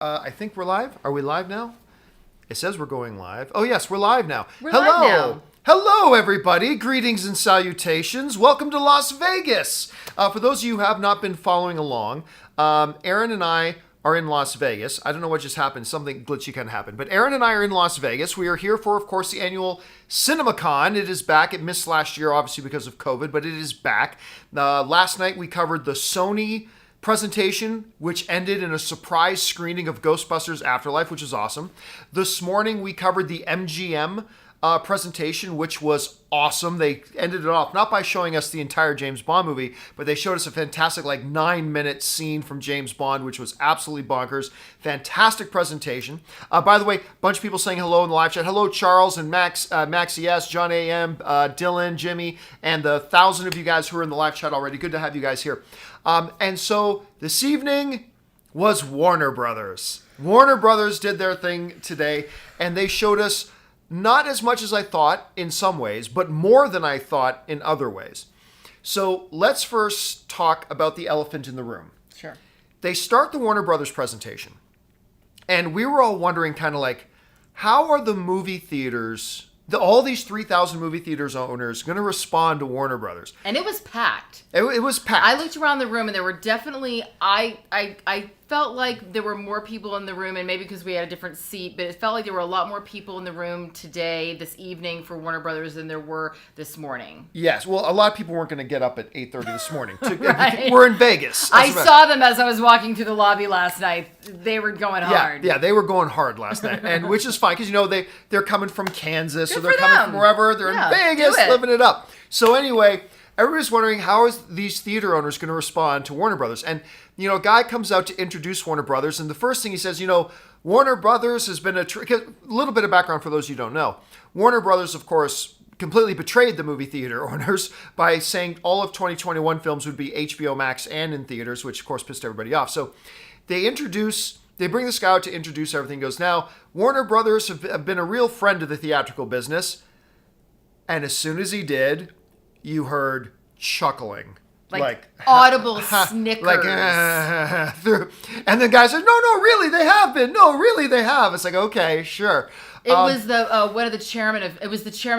I think we're live. Are we live now? It says we're going live. Oh, yes, we're live now. We're live now. Hello, everybody. Greetings and salutations. Welcome to Las Vegas. For those of you who have not been following along, Erin and I are in Las Vegas. I don't know what just happened. Something glitchy kind of happened. But Erin and I are in Las Vegas. We are here for, of course, the annual CinemaCon. It is back. It missed last year, obviously, because of COVID, but it is back. Last night, we covered the Sony presentation, which ended in a surprise screening of Ghostbusters Afterlife, which is awesome. This morning, we covered the MGM presentation, which was awesome. They ended it off not by showing us the entire James Bond movie, but they showed us a fantastic 9-minute scene from James Bond, which was absolutely bonkers. Fantastic presentation. By the way, a bunch of people saying hello in the live chat. Hello, Charles and Max, Maxie S, John AM, Dylan, Jimmy, and the 1,000 of you guys who are in the live chat already. Good to have you guys here. And so this evening was Warner Brothers. Warner Brothers did their thing today, and they showed us not as much as I thought in some ways, but more than I thought in other ways. So let's first talk about the elephant in the room. Sure. They start the Warner Brothers presentation, and we were all wondering how are the movie theaters, all these 3,000 movie theaters owners going to respond to Warner Brothers? And it was packed. It was packed. I looked around the room and there were definitely, I felt like there were more people in the room, and maybe because we had a different seat, but it felt like there were a lot more people in the room this evening for Warner Brothers than there were this morning. Yes. Well, a lot of people weren't going to get up at 8:30 this morning. Right. We're in Vegas. I saw them as I was walking through the lobby last night. They were going hard. Yeah, they were going hard last night, and which is fine because they're coming from Kansas, Good or they're for coming them. from wherever. They're in Vegas, living it up. So anyway, everybody's wondering how is these theater owners going to respond to Warner Brothers, and a guy comes out to introduce Warner Brothers, and the first thing he says, Warner Brothers has been a little bit of background for those you don't know. Warner Brothers, of course, completely betrayed the movie theater owners by saying all of 2021 films would be HBO Max and in theaters, which of course pissed everybody off. So they bring this guy out to introduce everything. He goes, now, Warner Brothers have been a real friend to the theatrical business. And as soon as he did, you heard chuckling. Like audible snickers. And the guy said, no, really, they have been. No, really, they have. It's like, okay, sure. It was the chairman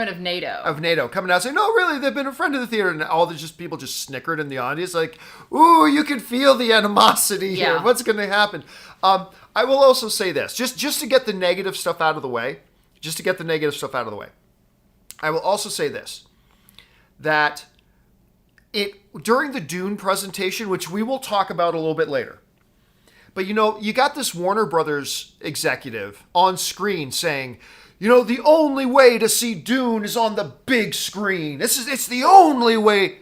of NATO. Of NATO coming out saying, no, really, they've been a friend of the theater. And all the people just snickered in the audience like, ooh, you can feel the animosity here. What's going to happen? I will also say this, just to get the negative stuff out of the way. I will also say this, that during the Dune presentation, which we will talk about a little bit later, but you got this Warner Brothers executive on screen saying, the only way to see Dune is on the big screen. It's the only way.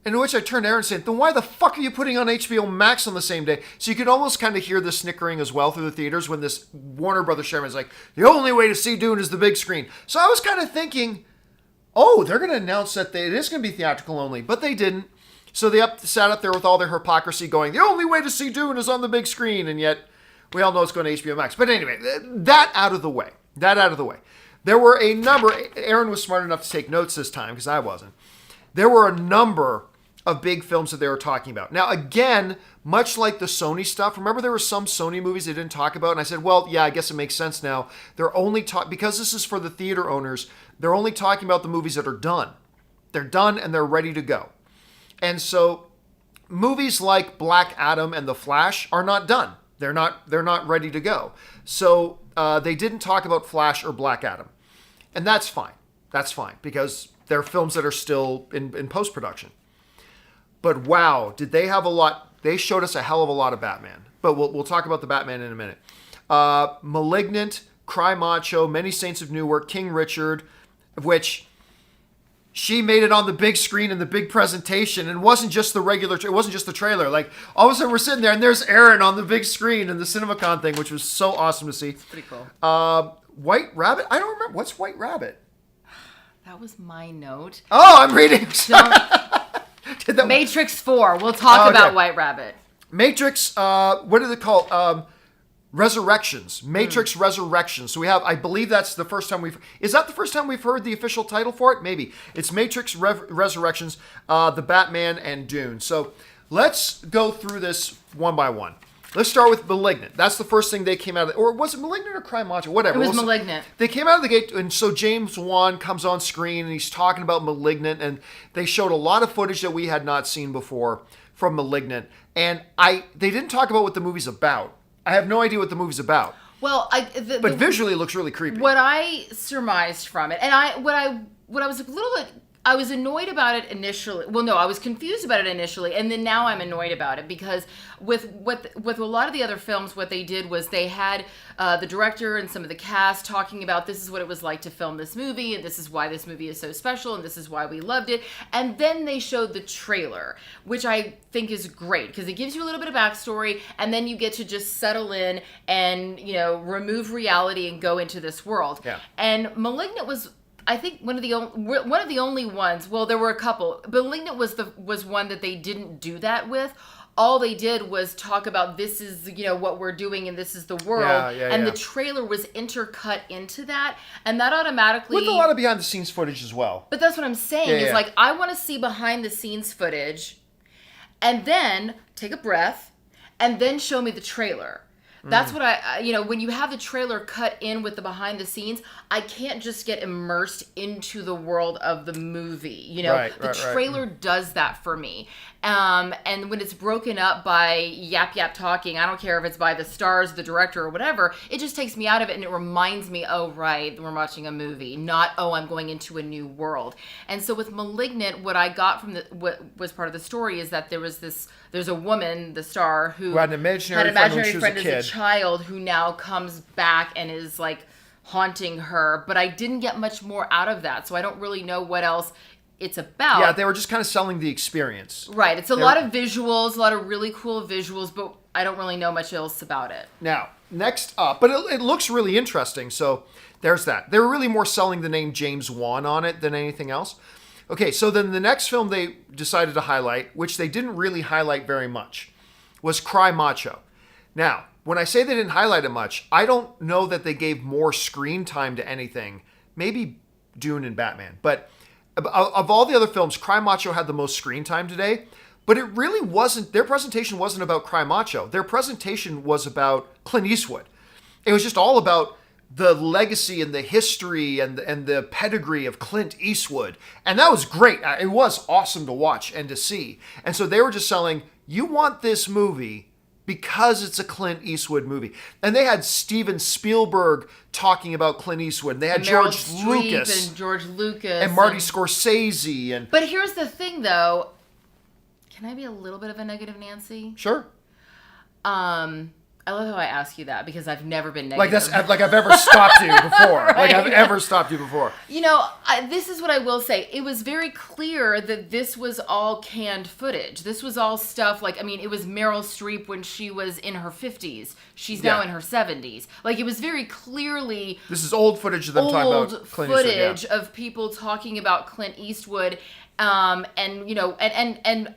In which I turned to Erin and said, then why the fuck are you putting on HBO Max on the same day? So you could almost kind of hear the snickering as well through the theaters when this Warner Brothers chairman is like, the only way to see Dune is the big screen. So I was kind of thinking, they're going to announce that it is going to be theatrical only, but they didn't. So they sat up there with all their hypocrisy going, the only way to see Dune is on the big screen, and yet we all know it's going to HBO Max. But anyway, that out of the way. There were a number, Erin was smart enough to take notes this time because I wasn't. There were a number of big films that they were talking about. Now, again, much like the Sony stuff, remember there were some Sony movies they didn't talk about? And I said, well, yeah, I guess it makes sense now. They're only because this is for the theater owners, they're only talking about the movies that are done. They're done and they're ready to go. And so movies like Black Adam and The Flash are not done. They're not ready to go. So they didn't talk about Flash or Black Adam. And that's fine. That's fine because they're films that are still in post-production. But wow, did they have a lot? They showed us a hell of a lot of Batman. But we'll talk about the Batman in a minute. Malignant, Cry Macho, Many Saints of Newark, King Richard, of which she made it on the big screen in the big presentation, and it wasn't just the trailer. Like all of a sudden we're sitting there and there's Erin on the big screen in the CinemaCon thing, which was so awesome to see. It's pretty cool. White Rabbit? I don't remember. What's White Rabbit? That was my note. Oh, I'm reading. Matrix 4. We'll talk about White Rabbit. Matrix, what are they called? Resurrections. Matrix Resurrections. So we have, I believe that's the first time is that the first time we've heard the official title for it? Maybe. It's Matrix Resurrections, the Batman, and Dune. So let's go through this one by one. Let's start with Malignant. That's the first thing they came out of. Or was it Malignant or Cry Macho? Whatever. It was Malignant. They came out of the gate, and so James Wan comes on screen, and he's talking about Malignant, and they showed a lot of footage that we had not seen before from Malignant. And they didn't talk about what the movie's about. I have no idea what the movie's about. Well, but visually it looks really creepy. What I surmised from it, and what I was a little bit, I was annoyed about it initially. Well, no, I was confused about it initially, and then now I'm annoyed about it because with a lot of the other films, what they did was they had the director and some of the cast talking about this is what it was like to film this movie, and this is why this movie is so special, and this is why we loved it. And then they showed the trailer, which I think is great because it gives you a little bit of backstory, and then you get to just settle in and remove reality and go into this world. Yeah. And Malignant was, I think, one of the only ones. Well, there were a couple. Malignant was one that they didn't do that with. All they did was talk about this is what we're doing and this is the world. And the trailer was intercut into that, and that automatically with a lot of behind the scenes footage as well. But that's what I'm saying like I want to see behind the scenes footage, and then take a breath, and then show me the trailer. That's what when you have the trailer cut in with the behind the scenes, I can't just get immersed into the world of the movie. The trailer does that for me. And when it's broken up by yap talking, I don't care if it's by the stars, the director, or whatever, it just takes me out of it and it reminds me, oh, right, we're watching a movie, not, oh, I'm going into a new world. And so with Malignant, what I got from what was part of the story is that there's a woman, the star, who had an imaginary friend as a child who now comes back and is like haunting her. But I didn't get much more out of that, so I don't really know what else it's about. Yeah, they were just kind of selling the experience. Right. It's a lot of visuals, a lot of really cool visuals, but I don't really know much else about it. Now, next up, but it looks really interesting, so there's that. They were really more selling the name James Wan on it than anything else. Okay, so then the next film they decided to highlight, which they didn't really highlight very much, was Cry Macho. Now, when I say they didn't highlight it much, I don't know that they gave more screen time to anything. Maybe Dune and Batman. But of all the other films, Cry Macho had the most screen time today. But it really wasn't, their presentation wasn't about Cry Macho. Their presentation was about Clint Eastwood. It was just all about the legacy and the history and the pedigree of Clint Eastwood. And that was great. It was awesome to watch and to see. And so they were just selling, you want this movie because it's a Clint Eastwood movie. And they had Steven Spielberg talking about Clint Eastwood. They had George Lucas. And George Lucas. And Marty Scorsese. But here's the thing, though. Can I be a little bit of a negative Nancy? Sure. I love how I ask you that because I've never been negative. Like I've ever stopped you before. Right? Like I've ever stopped you before. This is what I will say. It was very clear that this was all canned footage. This was all stuff it was Meryl Streep when she was in her 50s. She's now in her 70s. Like, it was very clearly this is old footage of them talking about Clint Eastwood. Footage of people talking about Clint Eastwood. And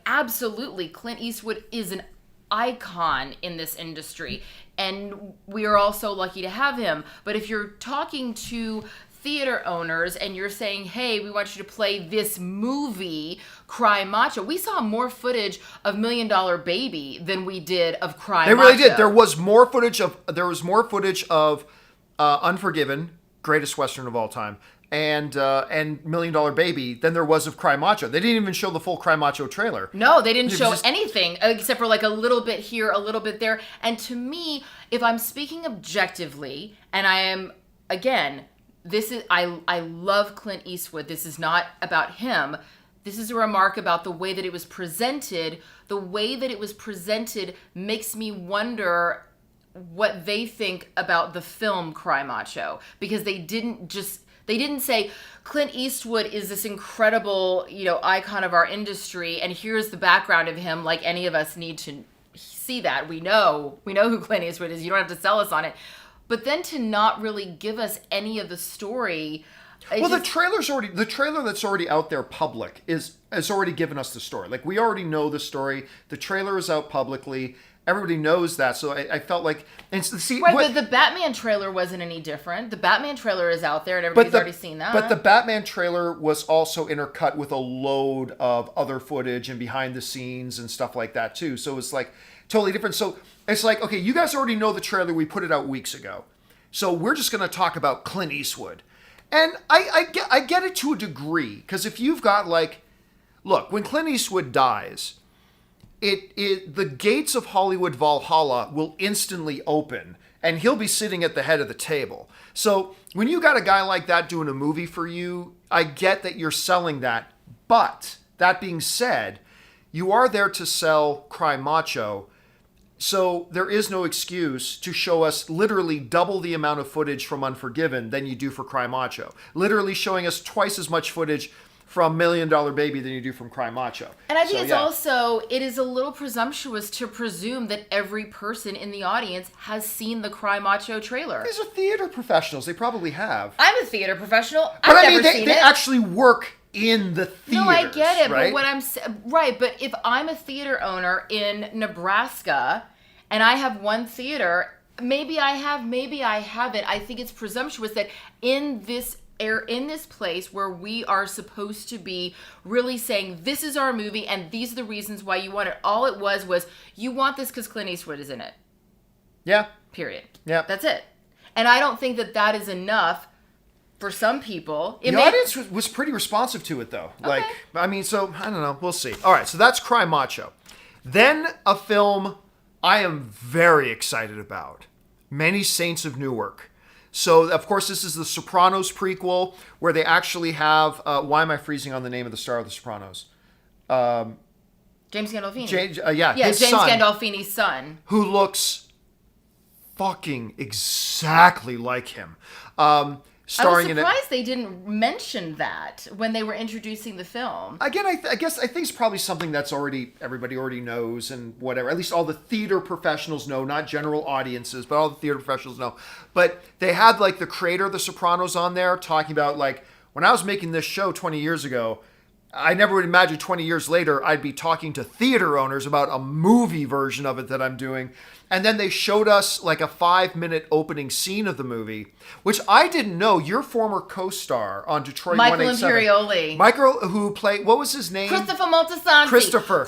absolutely, Clint Eastwood is an icon in this industry, and we are all so lucky to have him. But if you're talking to theater owners and you're saying, hey, we want you to play this movie, Cry Macho, we saw more footage of $1 Million Baby than we did of Cry Macho. They really did. There was more footage of Unforgiven, greatest Western of all time, and $1 Million Baby than there was of Cry Macho. They didn't even show the full Cry Macho trailer. No, they didn't show anything except for like a little bit here, a little bit there. And to me, if I'm speaking objectively, and I am, again, I love Clint Eastwood. This is not about him. This is a remark about the way that it was presented. The way that it was presented makes me wonder what they think about the film Cry Macho, because they didn't say Clint Eastwood is this incredible, icon of our industry, and here's the background of him. Like, any of us need to see that. We know who Clint Eastwood is. You don't have to sell us on it. But then to not really give us any of the story. The trailer that's already out there public has already given us the story. Like, we already know the story. The trailer is out publicly. Everybody knows that, so I felt like... But the Batman trailer wasn't any different. The Batman trailer is out there, and everybody's already seen that. But the Batman trailer was also intercut with a load of other footage and behind the scenes and stuff like that, too. So it's like, Totally different. So it's like, okay, you guys already know the trailer. We put it out weeks ago. So we're just going to talk about Clint Eastwood. And I get it to a degree. Because if you've got like, look, when Clint Eastwood dies, the gates of Hollywood Valhalla will instantly open. And he'll be sitting at the head of the table. So when you got a guy like that doing a movie for you, I get that you're selling that. But that being said, you are there to sell Cry Macho. So there is no excuse to show us literally double the amount of footage from Unforgiven than you do for Cry Macho. Literally showing us twice as much footage from $1 Million Baby than you do from Cry Macho. And I think it is a little presumptuous to presume that every person in the audience has seen the Cry Macho trailer. These are theater professionals. They probably have. I'm a theater professional. But I've never seen it. They actually work in the theaters. No, I get it. Right? But but if I'm a theater owner in Nebraska and I have one theater, maybe I have, maybe I haven't. I think it's presumptuous that in this place where we are supposed to be really saying this is our movie and these are the reasons why you want it. All it was you want this because Clint Eastwood is in it. Yeah. Period. Yeah. That's it. And I don't think that is enough for some people. The audience was pretty responsive to it though. Okay. I don't know. We'll see. All right. So that's Cry Macho. Then a film I am very excited about. Many Saints of Newark. So, of course, this is the Sopranos prequel, where they actually have... why am I freezing on the name of the star of the Sopranos? James Gandolfini. James James Gandolfini's son. Who looks fucking exactly like him. I was surprised they didn't mention that when they were introducing the film. Again, I think it's probably something that's everybody already knows and whatever. At least all the theater professionals know, not general audiences, but all the theater professionals know. But they had like the creator of The Sopranos on there talking about like, when I was making this show 20 years ago, I never would imagine 20 years later I'd be talking to theater owners about a movie version of it that I'm doing. And then they showed us like a 5-minute opening scene of the movie, which I didn't know. Your former co-star on Detroit Michael 187. Imperioli. Michael, who played, what was his name? Christopher Moltisanti. Christopher,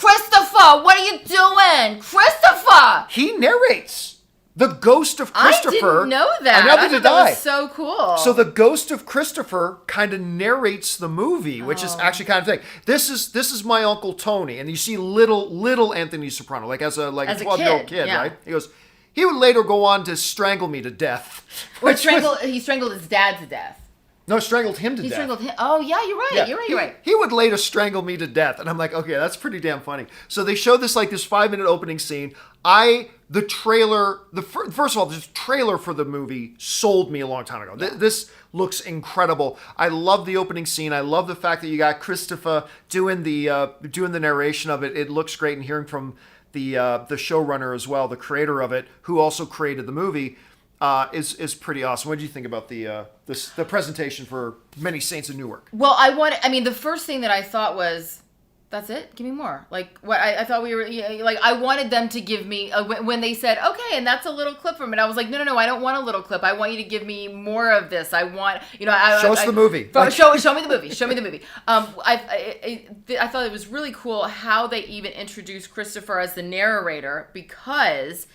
what are you doing? Christopher! He narrates. The ghost of Christopher. I didn't know that. I thought that was so cool. So the ghost of Christopher kind of narrates the movie, which is actually kind of thing. This is my Uncle Tony, and you see little Anthony Soprano, like as a 12-year-old kid, yeah. right? He goes, he would later go on to strangle me to death. He strangled his dad to death. No, strangled him to death. He strangled him. Oh, yeah, you're right. Yeah. You're right. He would later strangle me to death. And I'm like, okay, that's pretty damn funny. So they showed this 5-minute opening scene. The trailer for the movie sold me a long time ago. Yeah. This looks incredible. I love the opening scene. I love the fact that you got Christopher doing the narration of it. It looks great, and hearing from the showrunner as well, the creator of it, who also created the movie. Is pretty awesome. What did you think about the presentation for Many Saints of Newark? Well, the first thing that I thought was, that's it? Give me more. Like, what I thought we were, I wanted them to give me, when they said, okay, and that's a little clip from it, I was like, no, I don't want a little clip. I want you to give me more of this. I want, show us the movie. Show me the movie. Show me the movie. I thought it was really cool how they even introduced Christopher as the narrator, because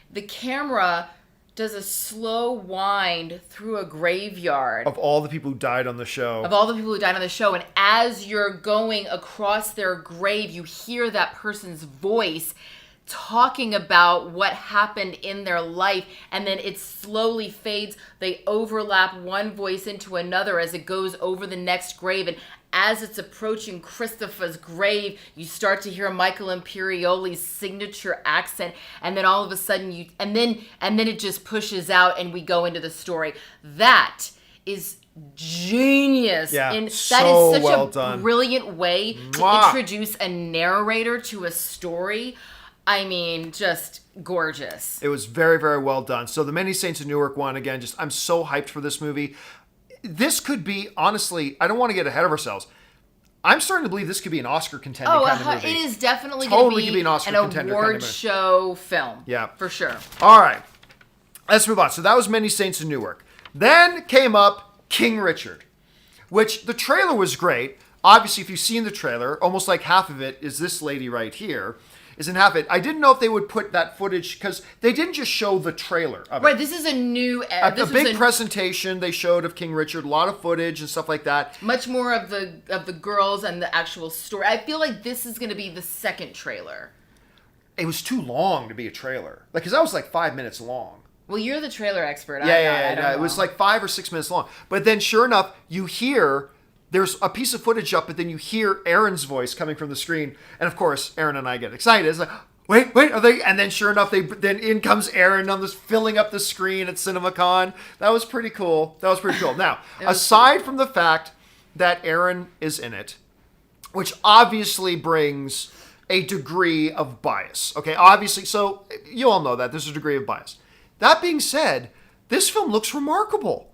the camera does a slow wind through a graveyard. Of all the people who died on the show. And as you're going across their grave, you hear that person's voice talking about what happened in their life, and then it slowly fades. They overlap one voice into another as it goes over the next grave, and as it's approaching Christopher's grave, you start to hear Michael Imperioli's signature accent, and then all of a sudden and then it just pushes out, and we go into the story. That is genius. Yeah, and so that is such well a done. Brilliant way to introduce a narrator to a story. I mean, just gorgeous. It was very, very well done. So the Many Saints of Newark one, again, I'm so hyped for this movie. This could be, honestly, I don't want to get ahead of ourselves. I'm starting to believe this could be an Oscar contending kind of movie. It is definitely totally going to be an Oscar contender award kind of movie. show film. Yeah. For sure. All right. Let's move on. So that was Many Saints of Newark. Then came up King Richard, which the trailer was great. Obviously, if you've seen the trailer, almost like half of it is this lady right here. isn't half it. I didn't know if they would put that footage because they didn't just show the trailer of it. Right, this is a new... a big presentation they showed of King Richard, a lot of footage and stuff like that. Much more of the girls and the actual story. I feel like this is going to be the second trailer. It was too long to be a trailer. Like, because that was like 5 minutes long. Well, you're the trailer expert. Yeah. It was like 5 or 6 minutes long. But then, sure enough, you hear there's a piece of footage up, but then you hear Erin's voice coming from the screen, and of course, Erin and I get excited. It's like, wait, are they? And then, sure enough, then in comes Erin on this filling up the screen at CinemaCon. That was pretty cool. Now, aside from the fact that Erin is in it, which obviously brings a degree of bias. Okay, obviously, so you all know that there's a degree of bias. That being said, this film looks remarkable.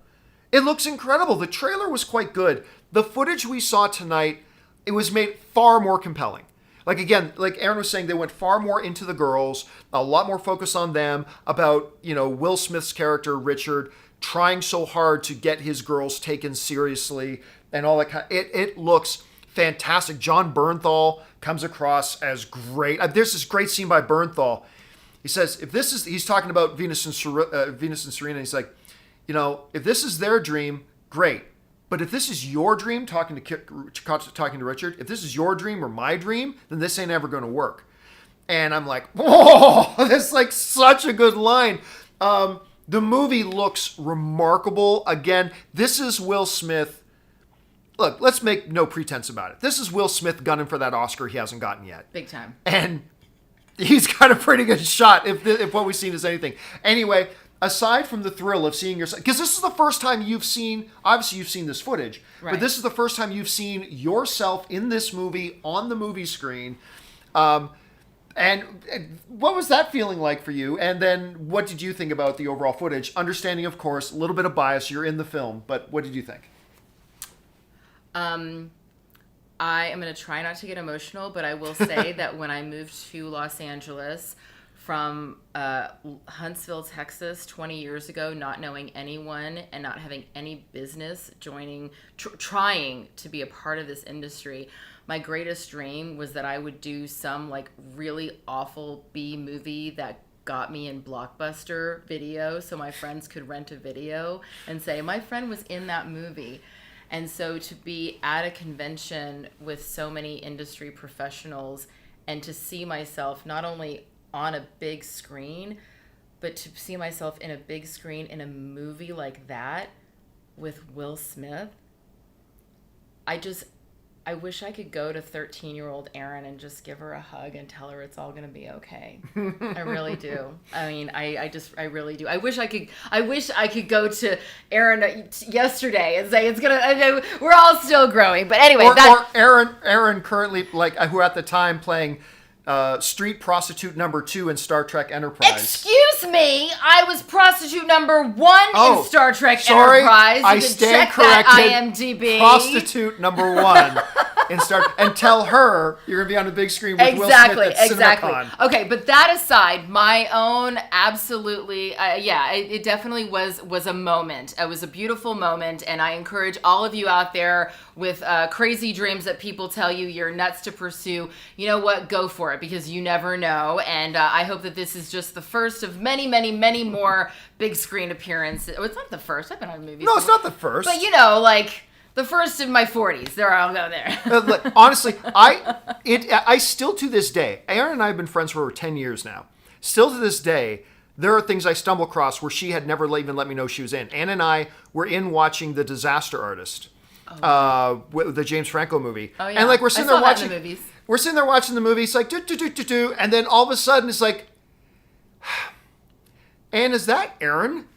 It looks incredible. The trailer was quite good. The footage we saw tonight, it was made far more compelling. Like, again, like Erin was saying, they went far more into the girls, a lot more focus on them, about, Will Smith's character, Richard, trying so hard to get his girls taken seriously and all that kind of, it looks fantastic. John Bernthal comes across as great. There's this great scene by Bernthal. He says, he's talking about Venus and Serena. He's like, if this is their dream, great. But if this is your dream, talking to Richard, if this is your dream or my dream, then this ain't ever going to work. And I'm like, whoa, that's like such a good line. The movie looks remarkable. Again, this is Will Smith. Look, let's make no pretense about it. This is Will Smith gunning for that Oscar he hasn't gotten yet. Big time. And he's got a pretty good shot if what we've seen is anything. Anyway, aside from the thrill of seeing yourself, because this is the first time obviously you've seen this footage, right, but this is the first time you've seen yourself in this movie on the movie screen. And what was that feeling like for you? And then what did you think about the overall footage? Understanding, of course, a little bit of bias. You're in the film, but what did you think? I am going to try not to get emotional, but I will say that when I moved to Los Angeles from Huntsville, Texas, 20 years ago, not knowing anyone and not having any business trying to be a part of this industry, my greatest dream was that I would do some like really awful B movie that got me in Blockbuster Video so my friends could rent a video and say, my friend was in that movie. And so to be at a convention with so many industry professionals and to see myself not only on a big screen, but to see myself in a big screen in a movie like that with Will Smith, I wish I could go to 13-year-old Erin and just give her a hug and tell her it's all going to be okay. I really do. I mean, I really do. I wish I could go to Erin yesterday and say we're all still growing. But anyway, or Erin currently, like, who at the time playing street prostitute number 2 in Star Trek Enterprise. Excuse me, I was prostitute number 1 in Star Trek Enterprise. You I can stand check corrected. that IMDb. Prostitute number 1 in Star, and tell her you're gonna be on the big screen with Will Smith at CinemaCon. Okay, but that aside, my own absolutely, it definitely was a moment. It was a beautiful moment, and I encourage all of you out there with crazy dreams that people tell you you're nuts to pursue. You know what? Go for it, because you never know. And I hope that this is just the first of many, many, many more big screen appearances. Oh, it's not the first. I've been on movies. No, it's not the first. But like the first in my 40s. There, I'll go there. Look, honestly, I still to this day, Erin and I have been friends for over 10 years now. Still to this day, there are things I stumble across where she had never even let me know she was in. Ann and I were in watching The Disaster Artist. The James Franco movie. Oh, yeah. And like we're sitting there watching the movies. We're sitting there watching the movie. It's like do, and then all of a sudden it's like, Ann, is that Erin?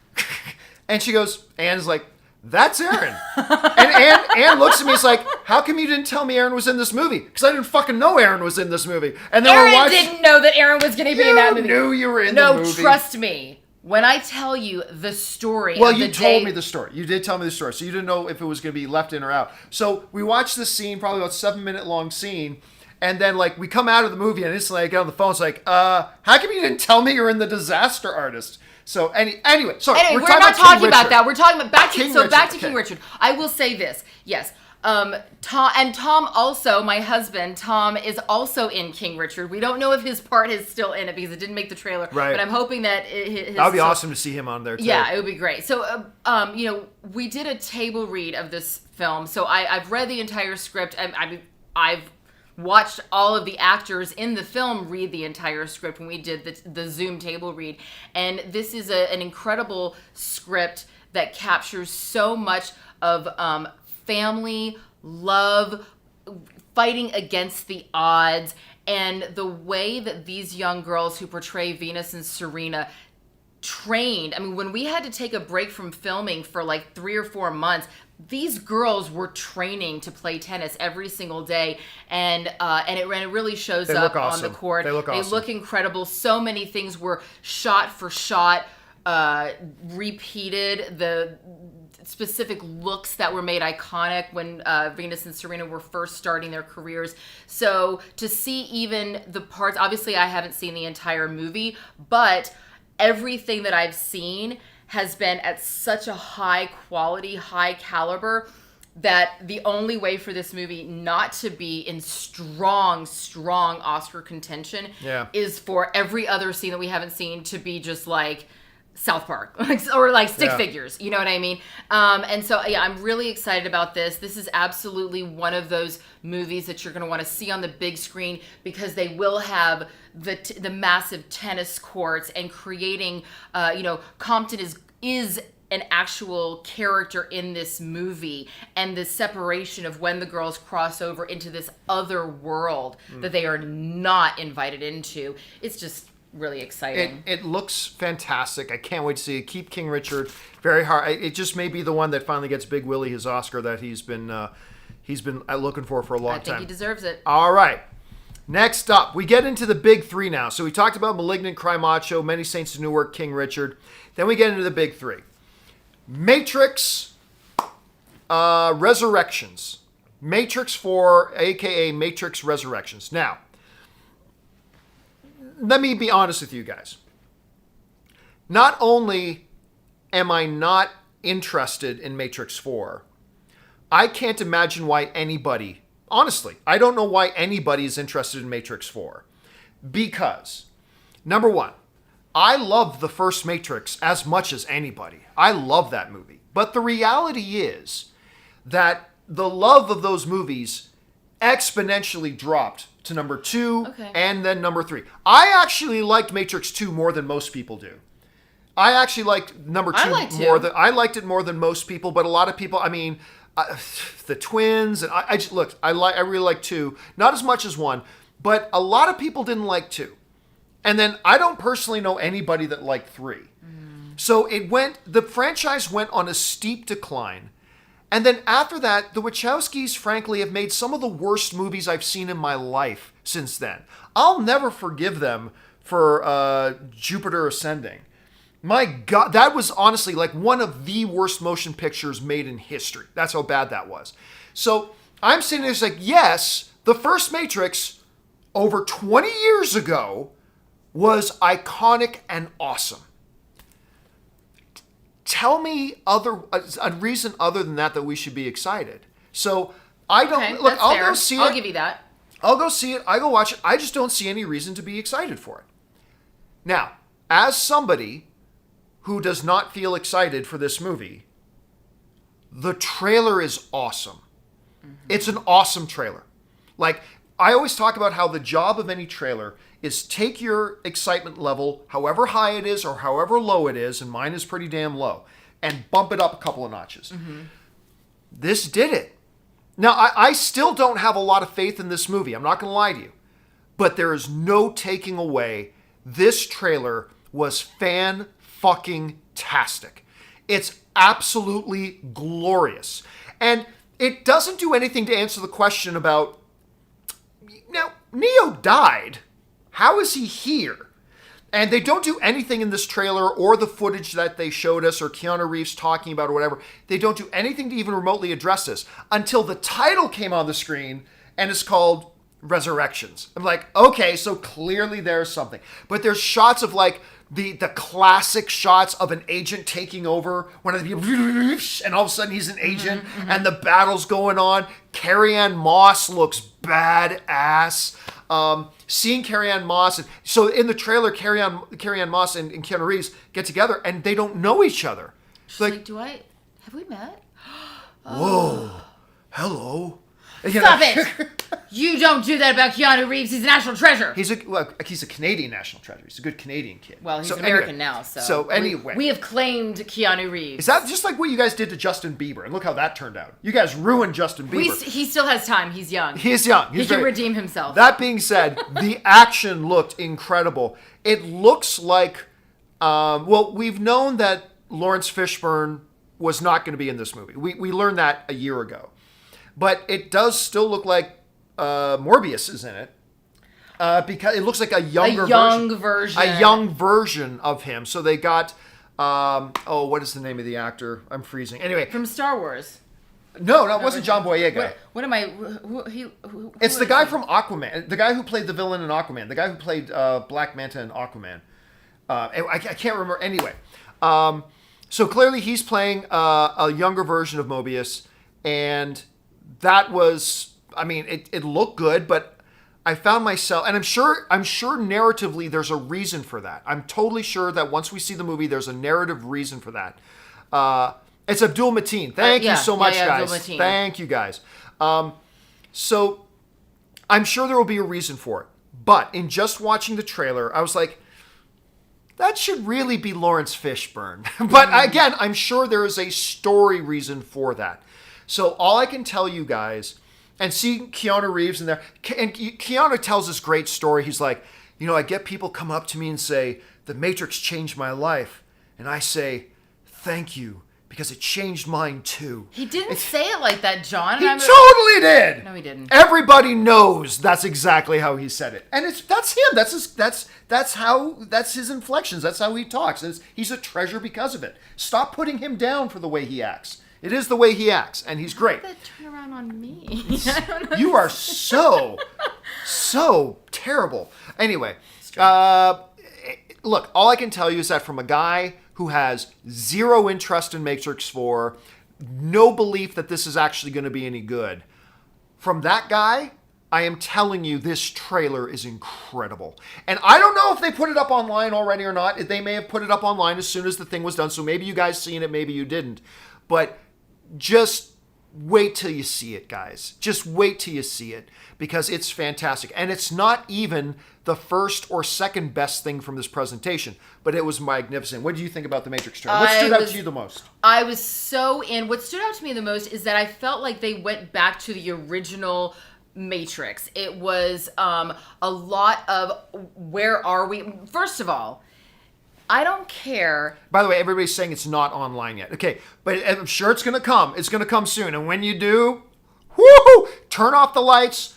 And she goes, Ann's like, that's Erin. And Ann looks at me. It's like, how come you didn't tell me Erin was in this movie? Because I didn't fucking know Erin was in this movie. And then Erin didn't know that Erin was going to be in that movie. You knew you were in the movie. No, trust me. When I tell you the story, well, you told me the story. You did tell me the story, so you didn't know if it was going to be left in or out. So we watched this scene, probably about 7-minute long scene, and then like we come out of the movie and instantly I get on the phone. It's like, how come you didn't tell me you're in The Disaster Artist? So anyway, sorry. Anyway, we're not talking about that. We're talking about back to King King Richard. I will say this. Yes, Tom also, my husband, Tom is also in King Richard. We don't know if his part is still in it because it didn't make the trailer. Right. But I'm hoping that that would be awesome to see him on there too. Yeah, it would be great. So, we did a table read of this film. So I've read the entire script. I've watched all of the actors in the film read the entire script when we did the Zoom table read. And this is an incredible script that captures so much of family, love, fighting against the odds, and the way that these young girls who portray Venus and Serena trained. I mean, when we had to take a break from filming for like 3 or 4 months, these girls were training to play tennis every single day, and it really shows up on the court. They look awesome. They look incredible. So many things were shot for shot, repeated. The specific looks that were made iconic when Venus and Serena were first starting their careers. So to see even the parts, obviously I haven't seen the entire movie, but everything that I've seen has been at such a high quality, high caliber, that the only way for this movie not to be in strong Oscar contention is for every other scene that we haven't seen to be just like South Park or like stick figures, you know what I mean? And so, I'm really excited about this. This is absolutely one of those movies that you're going to want to see on the big screen, because they will have the massive tennis courts and creating, Compton is an actual character in this movie, and the separation of when the girls cross over into this other world that they are not invited into. It's just really exciting. It looks fantastic. I can't wait to see it. Keep King Richard very hard. It just may be the one that finally gets Big Willie his Oscar that he's been looking for a long time. I think he deserves it. All right. Next up, we get into the big three now. So we talked about Malignant, Cry Macho, Many Saints of Newark, King Richard. Then we get into the big three. Matrix Resurrections. Matrix 4, a.k.a. Matrix Resurrections. Now, let me be honest with you guys. Not only am I not interested in Matrix 4, I can't imagine why anybody, honestly, I don't know why anybody is interested in Matrix 4. Because, number one, I love the first Matrix as much as anybody. I love that movie. But the reality is that the love of those movies exponentially dropped to number 2 and then number 3. I actually liked Matrix 2 more than most people do. I actually liked number 2 more than I liked it more than most people, but a lot of people, the twins, and I really like 2, not as much as 1, but a lot of people didn't like 2. And then I don't personally know anybody that liked 3. So the franchise went on a steep decline. And then after that, the Wachowskis, frankly, have made some of the worst movies I've seen in my life since then. I'll never forgive them for Jupiter Ascending. My God, that was honestly like one of the worst motion pictures made in history. That's how bad that was. So I'm sitting there like, yes, the first Matrix over 20 years ago was iconic and awesome. Tell me a reason other than that we should be excited. So I don't look. I'll go see it. I'll give you that. I'll go see it. I go watch it. I just don't see any reason to be excited for it. Now, as somebody who does not feel excited for this movie, the trailer is awesome. It's an awesome trailer. Like, I always talk about how the job of any trailer is take your excitement level, however high it is or however low it is, and mine is pretty damn low, and bump it up a couple of notches. This did it. Now, I still don't have a lot of faith in this movie. I'm not going to lie to you. But there is no taking away. This trailer was fan-fucking-tastic. It's absolutely glorious. And it doesn't do anything to answer the question about, now, Neo died. How is he here? And they don't do anything in this trailer or the footage that they showed us or Keanu Reeves talking about or whatever. They don't do anything to even remotely address this until the title came on the screen and it's called Resurrections. I'm like, okay, so clearly there's something. But there's shots of like the classic shots of an agent taking over, one of the people, and all of a sudden he's an agent, and the battle's going on. Carrie-Anne Moss looks badass. Seeing Carrie-Anne Moss, so in the trailer, Carrie-Anne Moss and Keanu Reeves get together, and they don't know each other. She's like, have we met? Whoa, hello. Stop it! You don't do that about Keanu Reeves. He's a national treasure. He's a Canadian national treasure. He's a good Canadian kid. Well, he's American now, so. So anyway. We have claimed Keanu Reeves. Is that just like what you guys did to Justin Bieber? And look how that turned out. You guys ruined Justin Bieber. He still has time. He's young. He is young. He can redeem himself. That being said, the action looked incredible. It looks like, we've known that Lawrence Fishburne was not going to be in this movie. We learned that a year ago. But it does still look like Morbius is in it. Because it looks like a young version of him. So they got, what is the name of the actor? I'm freezing. Anyway. From Star Wars. No, it wasn't John Boyega. What am I? It's the guy from Aquaman. The guy who played the villain in Aquaman. The guy who played Black Manta in Aquaman. I can't remember. Anyway. So clearly he's playing a younger version of Mobius. And that was, it looked good, but I found myself, and I'm sure narratively there's a reason for that. I'm totally sure that once we see the movie, there's a narrative reason for that. It's Abdul Mateen. Thank you so much, guys. Thank you, guys. So I'm sure there will be a reason for it. But in just watching the trailer, I was like, that should really be Lawrence Fishburne. But again, I'm sure there is a story reason for that. So all I can tell you guys, and seeing Keanu Reeves in there, and Keanu tells this great story. He's like, I get people come up to me and say, The Matrix changed my life. And I say, thank you, because it changed mine too. He didn't say it like that, John. He totally did. No, he didn't. Everybody knows that's exactly how he said it. And that's him. That's his inflections. That's how he talks. He's a treasure because of it. Stop putting him down for the way he acts. It is the way he acts, and he's great. How did that turn around on me? You are so terrible. Anyway, look, all I can tell you is that from a guy who has zero interest in Matrix 4, no belief that this is actually going to be any good, from that guy, I am telling you, this trailer is incredible. And I don't know if they put it up online already or not. They may have put it up online as soon as the thing was done, so maybe you guys seen it, maybe you didn't. But just wait till you see it, guys. Just wait till you see it, because it's fantastic. And it's not even the first or second best thing from this presentation, but it was magnificent. What do you think about the Matrix trailer? What stood out to you the most? I was so in. What stood out to me the most is that I felt like they went back to the original Matrix. It was a lot of, where are we? First of all, I don't care. By the way, everybody's saying it's not online yet. Okay, but I'm sure it's going to come. It's going to come soon. And when you do, whoo, turn off the lights,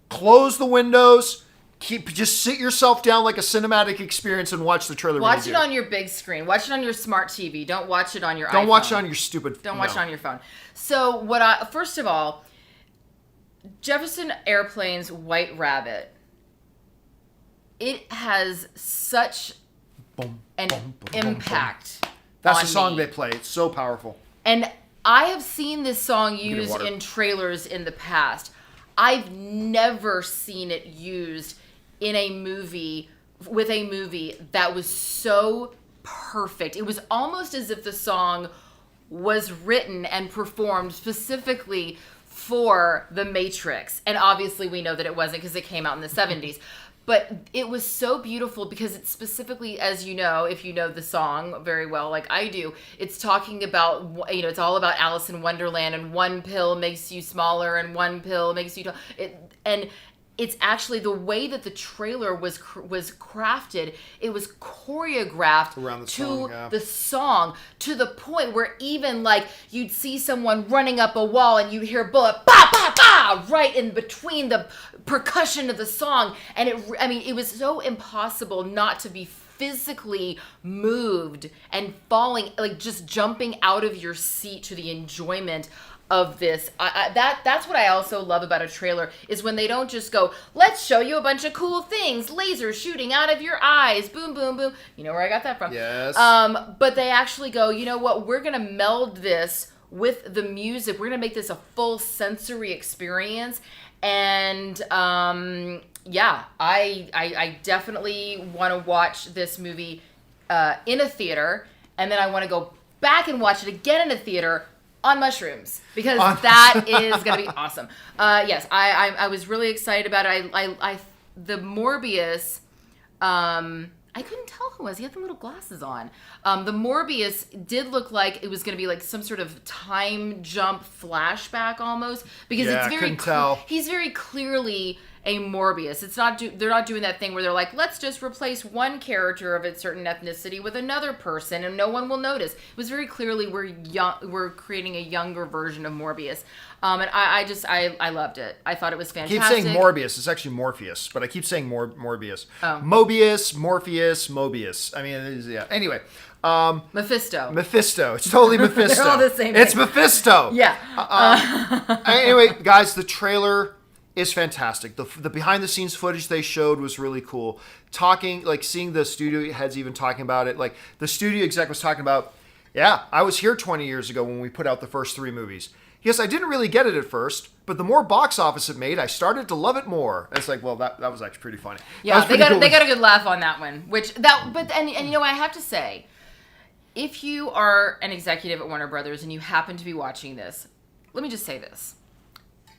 close the windows, just sit yourself down like a cinematic experience and watch the trailer. Watch it on your big screen. Watch it on your smart TV. Don't watch it on your iPhone. Don't watch it on your stupid. Don't watch it on your phone. So first of all, Jefferson Airplane's White Rabbit. It has such an impact. That's the song they play. It's so powerful. And I have seen this song used in trailers in the past. I've never seen it used in a movie, with a movie that was so perfect. It was almost as if the song was written and performed specifically for The Matrix. And obviously we know that it wasn't, because it came out in the 70s. But it was so beautiful because it's specifically, as you know, if you know the song very well, like I do, it's talking about, it's all about Alice in Wonderland, and one pill makes you smaller and one pill makes you... And it's actually the way that the trailer was crafted. It was choreographed the song to the point where even like you'd see someone running up a wall and you'd hear a bullet, ba ba ba, right in between the percussion of the song. And it was so impossible not to be physically moved and falling, like just jumping out of your seat to the enjoyment of this. That's what I also love about a trailer is when they don't just go, let's show you a bunch of cool things, lasers shooting out of your eyes, boom, boom, boom. You know where I got that from. Yes. But they actually go, you know what, we're going to meld this with the music. We're going to make this a full sensory experience. And yeah, I definitely want to watch this movie in a theater, and then I want to go back and watch it again in a theater on mushrooms, because that is going to be awesome. Yes, I was really excited about it. The Morbius, I couldn't tell who it was. He had the little glasses on. The Morbius did look like it was going to be like some sort of time jump flashback almost, because it's very he's very clearly a Morbius. It's not they're not doing that thing where they're like, let's just replace one character of a certain ethnicity with another person and no one will notice. It was very clearly we're creating a younger version of Morbius. And I loved it. I thought it was fantastic. I keep saying Morbius. It's actually Morpheus, but I keep saying Morbius. Oh. Mobius, Morpheus, Mobius. I mean, yeah. Anyway. Mephisto. It's totally Mephisto. They're all the same It's thing. Mephisto. Yeah. Anyway, guys, the trailer is fantastic. The behind the scenes footage they showed was really cool. Seeing the studio heads even talking about it. Like the studio exec was talking about, yeah, I was here 20 years ago when we put out the first 3 movies. Yes, I didn't really get it at first, but the more box office it made, I started to love it more. And it's like, well, that was actually pretty funny. Yeah, they got a good laugh on that one. And you know, I have to say, if you are an executive at Warner Brothers and you happen to be watching this, let me just say this: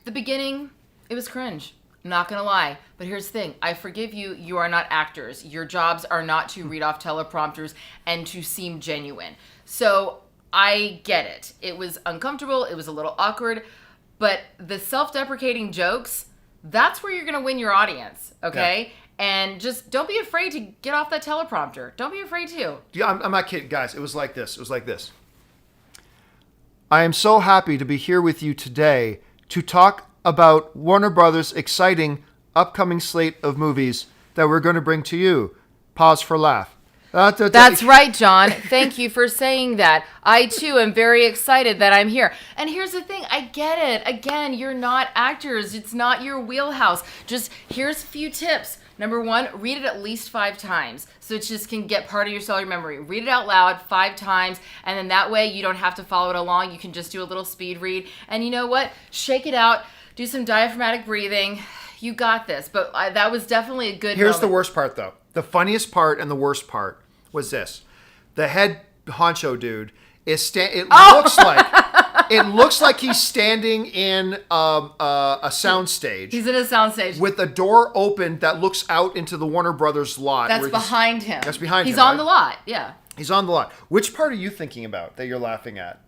the beginning, it was cringe. I'm not gonna lie, but here's the thing: I forgive you. You are not actors. Your jobs are not to read off teleprompters and to seem genuine. So I get it. It was uncomfortable. It was a little awkward. But the self-deprecating jokes, that's where you're going to win your audience, okay? Yeah. And just don't be afraid to get off that teleprompter. Don't be afraid to. Yeah, I'm not kidding, guys. It was like this. I am so happy to be here with you today to talk about Warner Brothers' exciting upcoming slate of movies that we're going to bring to you. Pause for laugh. That's right, John. Thank you for saying that. I, too, am very excited that I'm here. And here's the thing. I get it. Again, you're not actors. It's not your wheelhouse. Just here's a few tips. Number 1, read it at least 5 times so it just can get part of your cellular memory. Read it out loud 5 times, and then that way you don't have to follow it along. You can just do a little speed read. And you know what? Shake it out. Do some diaphragmatic breathing. You got this. But that was definitely a good Here's moment. The worst part, though. The funniest part and the worst part was this: the head honcho dude is it looks like he's standing in a soundstage. He's in a soundstage with a door open that looks out into the Warner Brothers lot. That's behind him. That's behind him. He's on the lot. Yeah. He's on the lot. Which part are you thinking about that you're laughing at?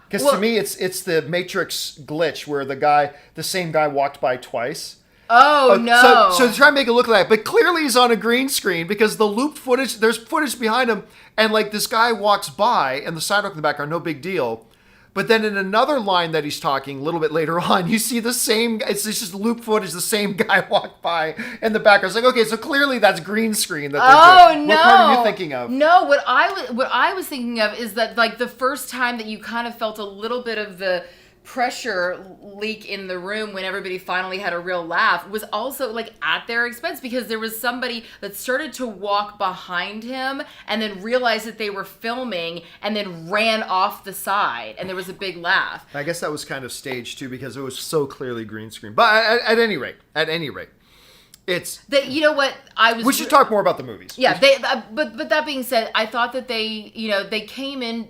Because to me, it's the Matrix glitch where the same guy walked by twice. Oh, no. So they try to make it look like that, but clearly he's on a green screen because the looped footage, there's footage behind him, and like this guy walks by and the sidewalk in the background, no big deal. But then in another line that he's talking a little bit later on, you see the same, it's just loop footage, the same guy walked by in the background. It's like, okay, so clearly that's green screen. No. What part are you thinking of? No, what I was thinking of is that like the first time that you kind of felt a little bit of the pressure leak in the room when everybody finally had a real laugh was also like at their expense, because there was somebody that started to walk behind him and then realized that they were filming and then ran off the side, and there was a big laugh. I guess that was kind of staged too because it was so clearly green screen. But at any rate, it's that, you know what, we should talk more about the movies. Yeah, but that being said, I thought that they came in.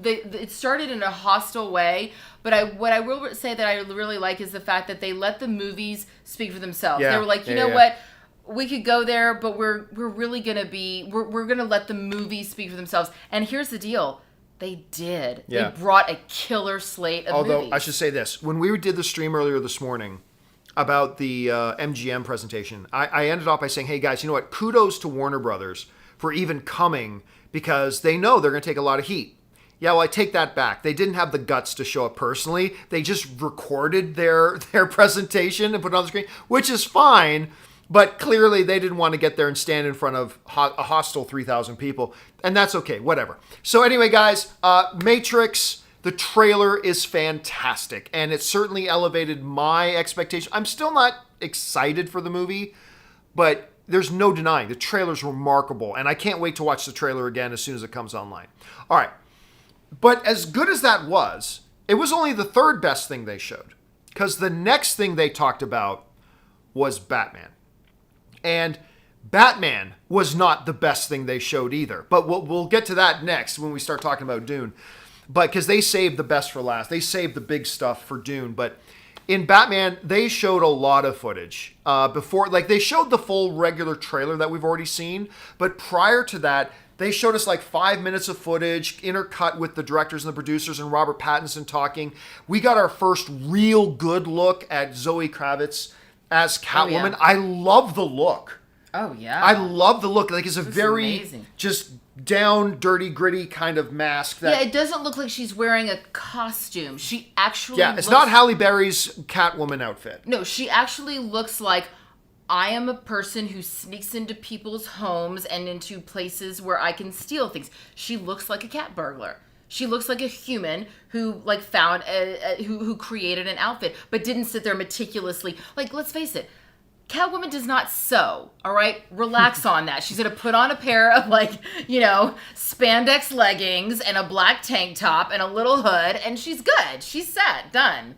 It started in a hostile way, but what I will say that I really like is the fact that they let the movies speak for themselves. Yeah, they were like, you know what, we could go there, but we're really gonna we're gonna let the movies speak for themselves. And here's the deal. They did. Yeah. They brought a killer slate of movies. Although I should say this, when we did the stream earlier this morning about the MGM presentation, I ended off by saying, hey guys, you know what? Kudos to Warner Brothers for even coming, because they know they're going to take a lot of heat. Yeah, well, I take that back. They didn't have the guts to show up personally. They just recorded their presentation and put it on the screen, which is fine. But clearly they didn't want to get there and stand in front of a hostile 3,000 people. And that's okay, whatever. So anyway, guys, Matrix, The trailer is fantastic, and it certainly elevated my expectation. I'm still not excited for the movie, but there's no denying the trailer's remarkable, and I can't wait to watch the trailer again as soon as it comes online. All right. But as good as that was, it was only the third best thing they showed, because the next thing they talked about was Batman. And Batman was not the best thing they showed either. But we'll get to that next when we start talking about Dune. But because they saved the best for last. They saved the big stuff for Dune. But in Batman, they showed a lot of footage. Before, like, they showed the full regular trailer that we've already seen. But prior to that, they showed us like 5 minutes of footage intercut with the directors and the producers and Robert Pattinson talking. We got our first real good look at Zoe Kravitz as Catwoman. Oh, yeah. I love the look. Oh, yeah. I love the look. Like, it's a This is very amazing. just down, dirty, gritty kind of mask. Yeah, it doesn't look like she's wearing a costume. She actually it's looks... not Halle Berry's Catwoman outfit. No, she actually looks like, I am a person who sneaks into people's homes and into places where I can steal things. She looks like a cat burglar. She looks like a human who like found who created an outfit, but didn't sit there meticulously. Like, let's face it, Catwoman does not sew. All right, relax on that. She's gonna put on a pair of spandex leggings and a black tank top and a little hood, and she's good. She's set, done.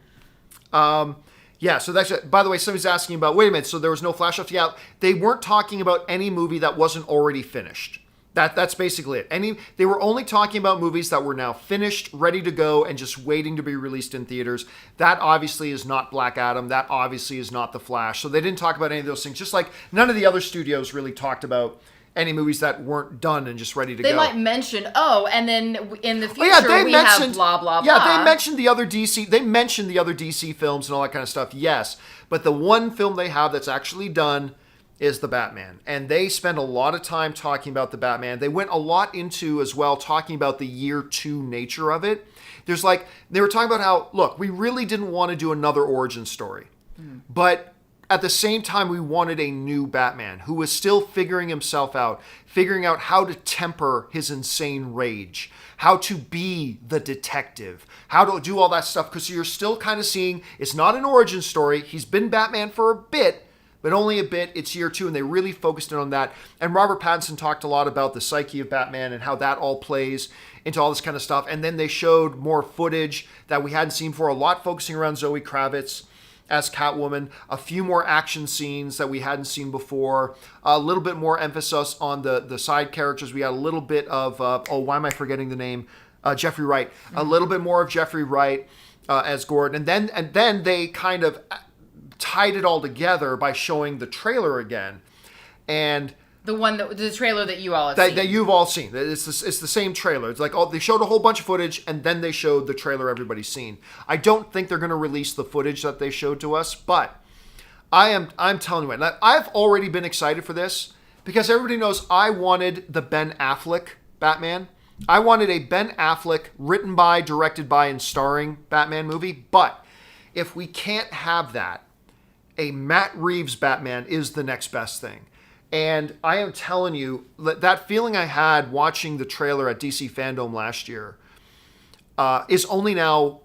Yeah, so that's it. By the way, somebody's asking about, wait a minute, so there was no Flash off? Yeah, they weren't talking about any movie that wasn't already finished. That's basically it. They were only talking about movies that were now finished, ready to go, and just waiting to be released in theaters. That obviously is not Black Adam. That obviously is not The Flash. So they didn't talk about any of those things, just like none of the other studios really talked about any movies that weren't done and just ready to go. They might mention, and then in the future we have blah, blah, blah. Yeah, they mentioned the other DC films and all that kind of stuff, yes. But the one film they have that's actually done is the Batman. And they spend a lot of time talking about the Batman. They went a lot into, as well, talking about the year 2 nature of it. They were talking about how, look, we really didn't want to do another origin story. But at the same time, we wanted a new Batman who was still figuring himself out, figuring out how to temper his insane rage, how to be the detective, how to do all that stuff. Because you're still kind of seeing, it's not an origin story. He's been Batman for a bit, but only a bit. It's year 2, and they really focused in on that. And Robert Pattinson talked a lot about the psyche of Batman and how that all plays into all this kind of stuff. And then they showed more footage that we hadn't seen before, a lot focusing around Zoe Kravitz as Catwoman, a few more action scenes that we hadn't seen before, a little bit more emphasis on the side characters. We had a little bit of, why am I forgetting the name? Jeffrey Wright. A little bit more of Jeffrey Wright as Gordon. And then they kind of tied it all together by showing the trailer again. And the trailer that you all have seen. That you've all seen. It's the same trailer. It's like, they showed a whole bunch of footage, and then they showed the trailer everybody's seen. I don't think they're going to release the footage that they showed to us, but I'm telling you, I've already been excited for this because everybody knows I wanted the Ben Affleck Batman. I wanted a Ben Affleck written by, directed by, and starring Batman movie. But if we can't have that, a Matt Reeves Batman is the next best thing. And I am telling you, that feeling I had watching the trailer at DC Fandom last year is only now,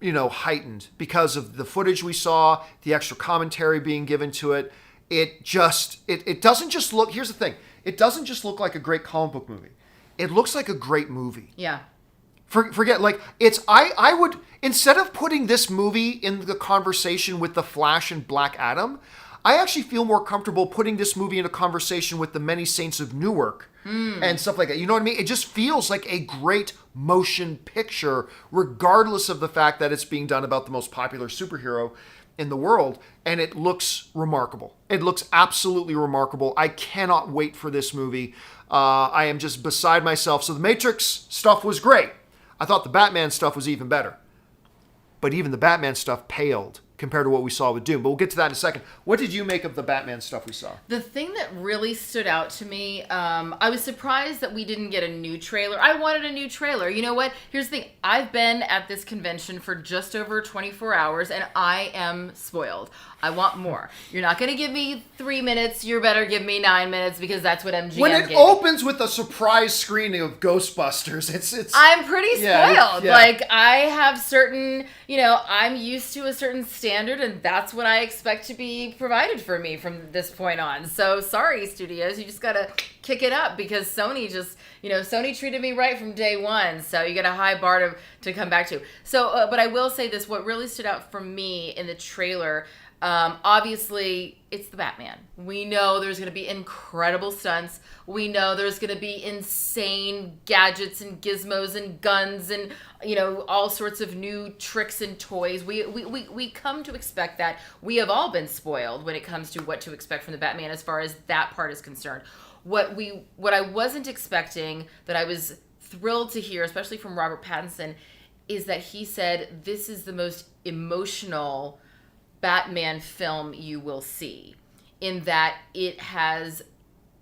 heightened because of the footage we saw, the extra commentary being given to it. It doesn't just look, here's the thing, it doesn't just look like a great comic book movie. It looks like a great movie. Yeah. Forget, I would, instead of putting this movie in the conversation with The Flash and Black Adam, I actually feel more comfortable putting this movie in a conversation with The Many Saints of Newark and stuff like that. You know what I mean? It just feels like a great motion picture, regardless of the fact that it's being done about the most popular superhero in the world. And it looks remarkable. It looks absolutely remarkable. I cannot wait for this movie. I am just beside myself. So the Matrix stuff was great. I thought the Batman stuff was even better. But even the Batman stuff paled compared to what we saw with Dune. But we'll get to that in a second. What did you make of the Batman stuff we saw? The thing that really stood out to me, I was surprised that we didn't get a new trailer. I wanted a new trailer. You know what? Here's the thing. I've been at this convention for just over 24 hours, and I am spoiled. I want more. You're not going to give me 3 minutes. You better give me 9 minutes, because that's what MGM When it gave opens with a surprise screening of Ghostbusters, it's I'm pretty spoiled. Yeah. Like, I have certain, I'm used to a certain standard, and that's what I expect to be provided for me from this point on. So, sorry, studios, you just got to kick it up, because Sony Sony treated me right from day one. So, you got a high bar to come back to. So, but I will say this, what really stood out for me in the trailer, obviously, it's the Batman. We know there's going to be incredible stunts. We know there's going to be insane gadgets and gizmos and guns and, all sorts of new tricks and toys. We come to expect that. We have all been spoiled when it comes to what to expect from the Batman as far as that part is concerned. What I wasn't expecting, that I was thrilled to hear, especially from Robert Pattinson, is that he said this is the most emotional Batman film you will see, in that it has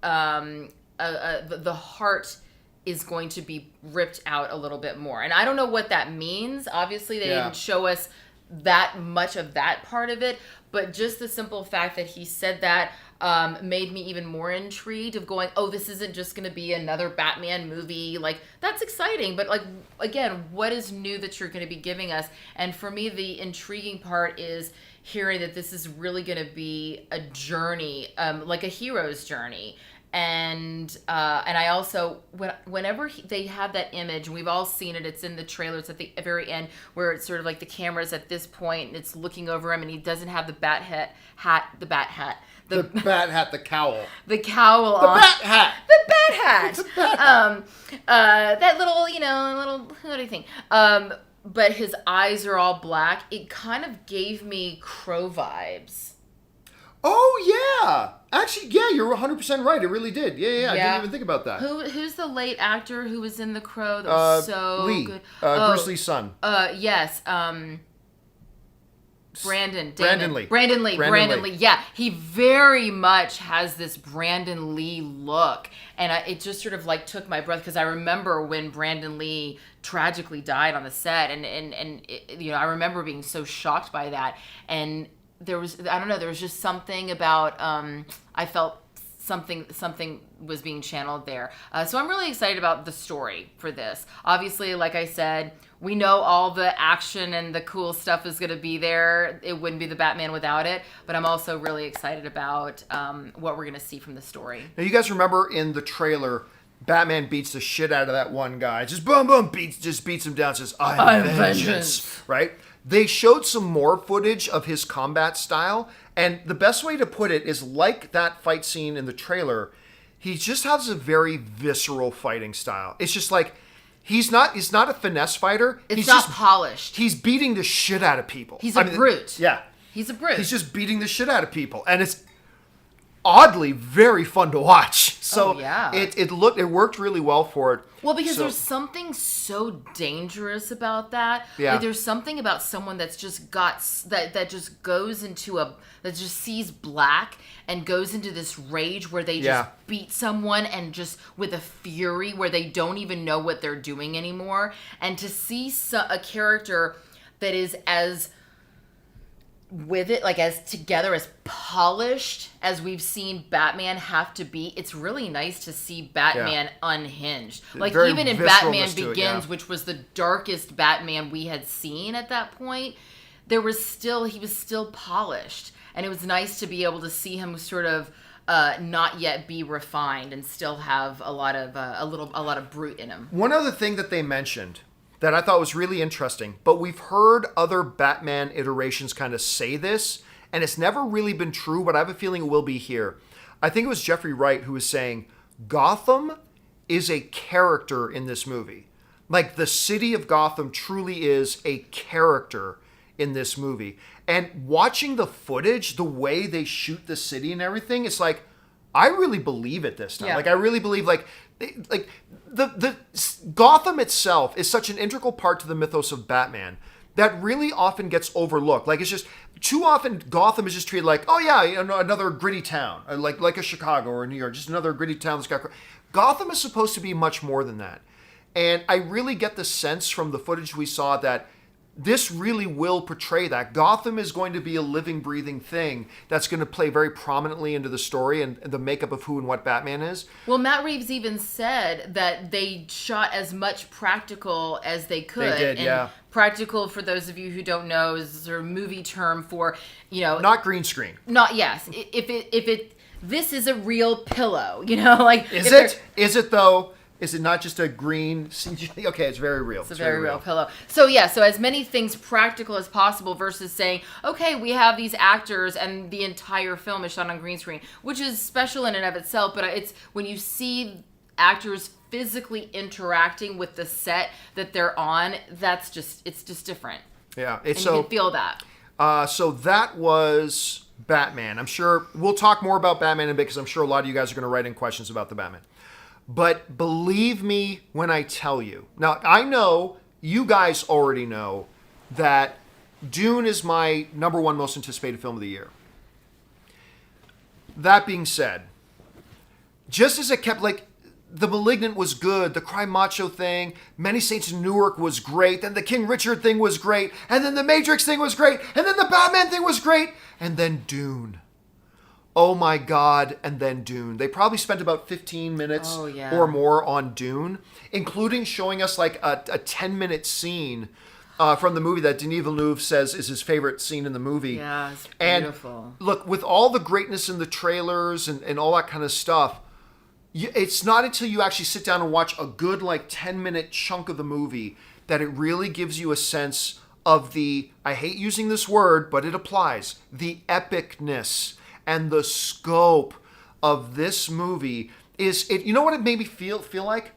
the heart is going to be ripped out a little bit more. And I don't know what that means. Obviously, they didn't show us that much of that part of it, but just the simple fact that he said that made me even more intrigued of going, oh, this isn't just going to be another Batman movie. Like, that's exciting, but like, again, what is new that you're going to be giving us? And for me, the intriguing part is hearing that this is really going to be a journey, like a hero's journey. And I also, whenever they have that image, and we've all seen it, it's in the trailers at the very end, where it's sort of like the camera's at this point and it's looking over him, and he doesn't have the the bat hat, the cowl. The cowl the on. bat hat. The bat hat. That little, what do you think? But his eyes are all black. It kind of gave me Crow vibes. Oh, yeah. Actually, yeah, you're 100% right. It really did. Yeah. I didn't even think about that. Who's the late actor who was in The Crow that was so Lee. good? Bruce Lee's son. Yes. Brandon Lee. Brandon Lee. Yeah, he very much has this Brandon Lee look, and it just sort of like took my breath, because I remember when Brandon Lee tragically died on the set, and I remember being so shocked by that, and there was just something about I felt something was being channeled there. So I'm really excited about the story for this. Obviously, like I said, we know all the action and the cool stuff is going to be there. It wouldn't be the Batman without it. But I'm also really excited about what we're going to see from the story. Now, you guys remember in the trailer, Batman beats the shit out of that one guy. Just boom, boom, beats him down, says, I'm vengeance. Right? They showed some more footage of his combat style. And the best way to put it is, like that fight scene in the trailer, he just has a very visceral fighting style. It's just like, he's not a finesse fighter. He's not polished. He's beating the shit out of people. He's a brute. Yeah. He's a brute. He's just beating the shit out of people. And it's oddly very fun to watch. So it worked really well for it. Well, because there's something so dangerous about that. Yeah. Like, there's something about someone that's just got that just goes into that just sees black and goes into this rage where they just beat someone, and just with a fury where they don't even know what they're doing anymore. And to see a character that is as with it, like as together, as polished as we've seen Batman have to be, it's really nice to see Batman unhinged. Like, very even in Batman visceralness to it, Begins, which was the darkest Batman we had seen at that point, he was still polished, and it was nice to be able to see him sort of not yet be refined and still have a lot of brute in him. One other thing that they mentioned that I thought was really interesting, but we've heard other Batman iterations kind of say this, and it's never really been true, but I have a feeling it will be here. I think it was Jeffrey Wright who was saying, Gotham is a character in this movie. Like, the city of Gotham truly is a character in this movie. And watching the footage, the way they shoot the city and everything, it's like, I really believe it this time. Yeah. Like, I really believe, the Gotham itself is such an integral part to the mythos of Batman that really often gets overlooked. Like, it's just too often Gotham is just treated like, oh yeah, another gritty town, like a Chicago or New York, just another gritty town that's got. Gotham is supposed to be much more than that, and I really get the sense from the footage we saw that this really will portray that. Gotham is going to be a living, breathing thing that's going to play very prominently into the story and the makeup of who and what Batman is. Well, Matt Reeves even said that they shot as much practical as they could. They did, and yeah. Practical, for those of you who don't know, is a sort of movie term for, Not green screen. Not, yes. This is a real pillow, like. Is it? Is it though? Is it not just a green CG? Okay, it's very real. It's a very real pillow. So yeah, so as many things practical as possible versus saying, okay, we have these actors and the entire film is shot on green screen, which is special in and of itself. But it's when you see actors physically interacting with the set that they're on, it's just different. Yeah, you can feel that. So that was Batman. I'm sure we'll talk more about Batman in a bit because I'm sure a lot of you guys are going to write in questions about the Batman. But believe me when I tell you. Now, I know you guys already know that Dune is my number one most anticipated film of the year. That being said, just as it kept, the Malignant was good, the Cry Macho thing, Many Saints in Newark was great, then the King Richard thing was great, and then the Matrix thing was great, and then the Batman thing was great, and then Dune. Oh my God, and then Dune. They probably spent about 15 minutes or more on Dune, including showing us a 10-minute scene from the movie that Denis Villeneuve says is his favorite scene in the movie. Yeah, it's beautiful. And look, with all the greatness in the trailers and all that kind of stuff, it's not until you actually sit down and watch a good 10-minute chunk of the movie that it really gives you a sense of the, I hate using this word, but it applies, the epicness and the scope of this movie is it. You know what it made me feel like?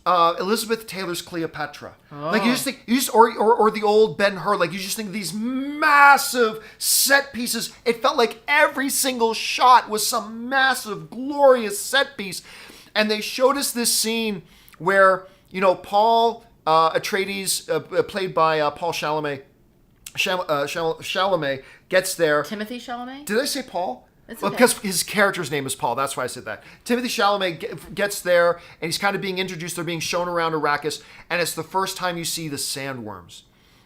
Elizabeth Taylor's Cleopatra. Oh. Like you just think, or the old Ben-Hur. Like you just think of these massive set pieces. It felt like every single shot was some massive, glorious set piece. And they showed us this scene where Paul Atreides, played by Paul Chalamet. Chalamet gets there. Timothy Chalamet? Did I say Paul? It's well, okay. because his character's name is Paul. That's why I said that. Timothy Chalamet gets there, and he's kind of being introduced. They're being shown around Arrakis, and it's the first time you see the sandworms.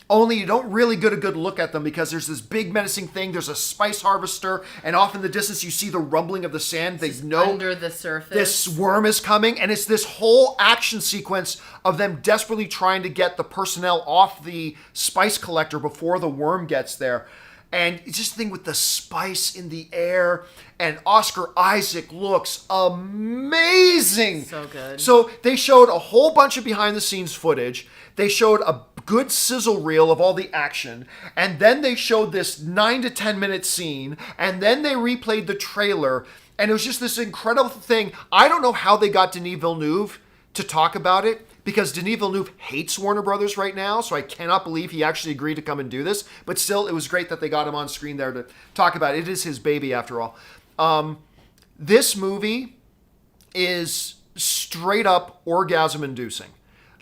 Only you don't really get a good look at them because there's this big menacing thing. There's a spice harvester, and off in the distance you see the rumbling of the sand. They know under the surface this worm is coming, and it's this whole action sequence of them desperately trying to get the personnel off the spice collector before the worm gets there. And it's just the thing with the spice in the air, and Oscar Isaac looks amazing. So good. So they showed a whole bunch of behind-the-scenes footage. They showed a good sizzle reel of all the action, and then they showed this 9 to 10 minute scene, and then they replayed the trailer, and it was just this incredible thing. I don't know how they got Denis Villeneuve to talk about it, because Denis Villeneuve hates Warner Brothers right now, so I cannot believe he actually agreed to come and do this. But still, it was great that they got him on screen there to talk about it. It is his baby, after all. This movie is straight up orgasm-inducing.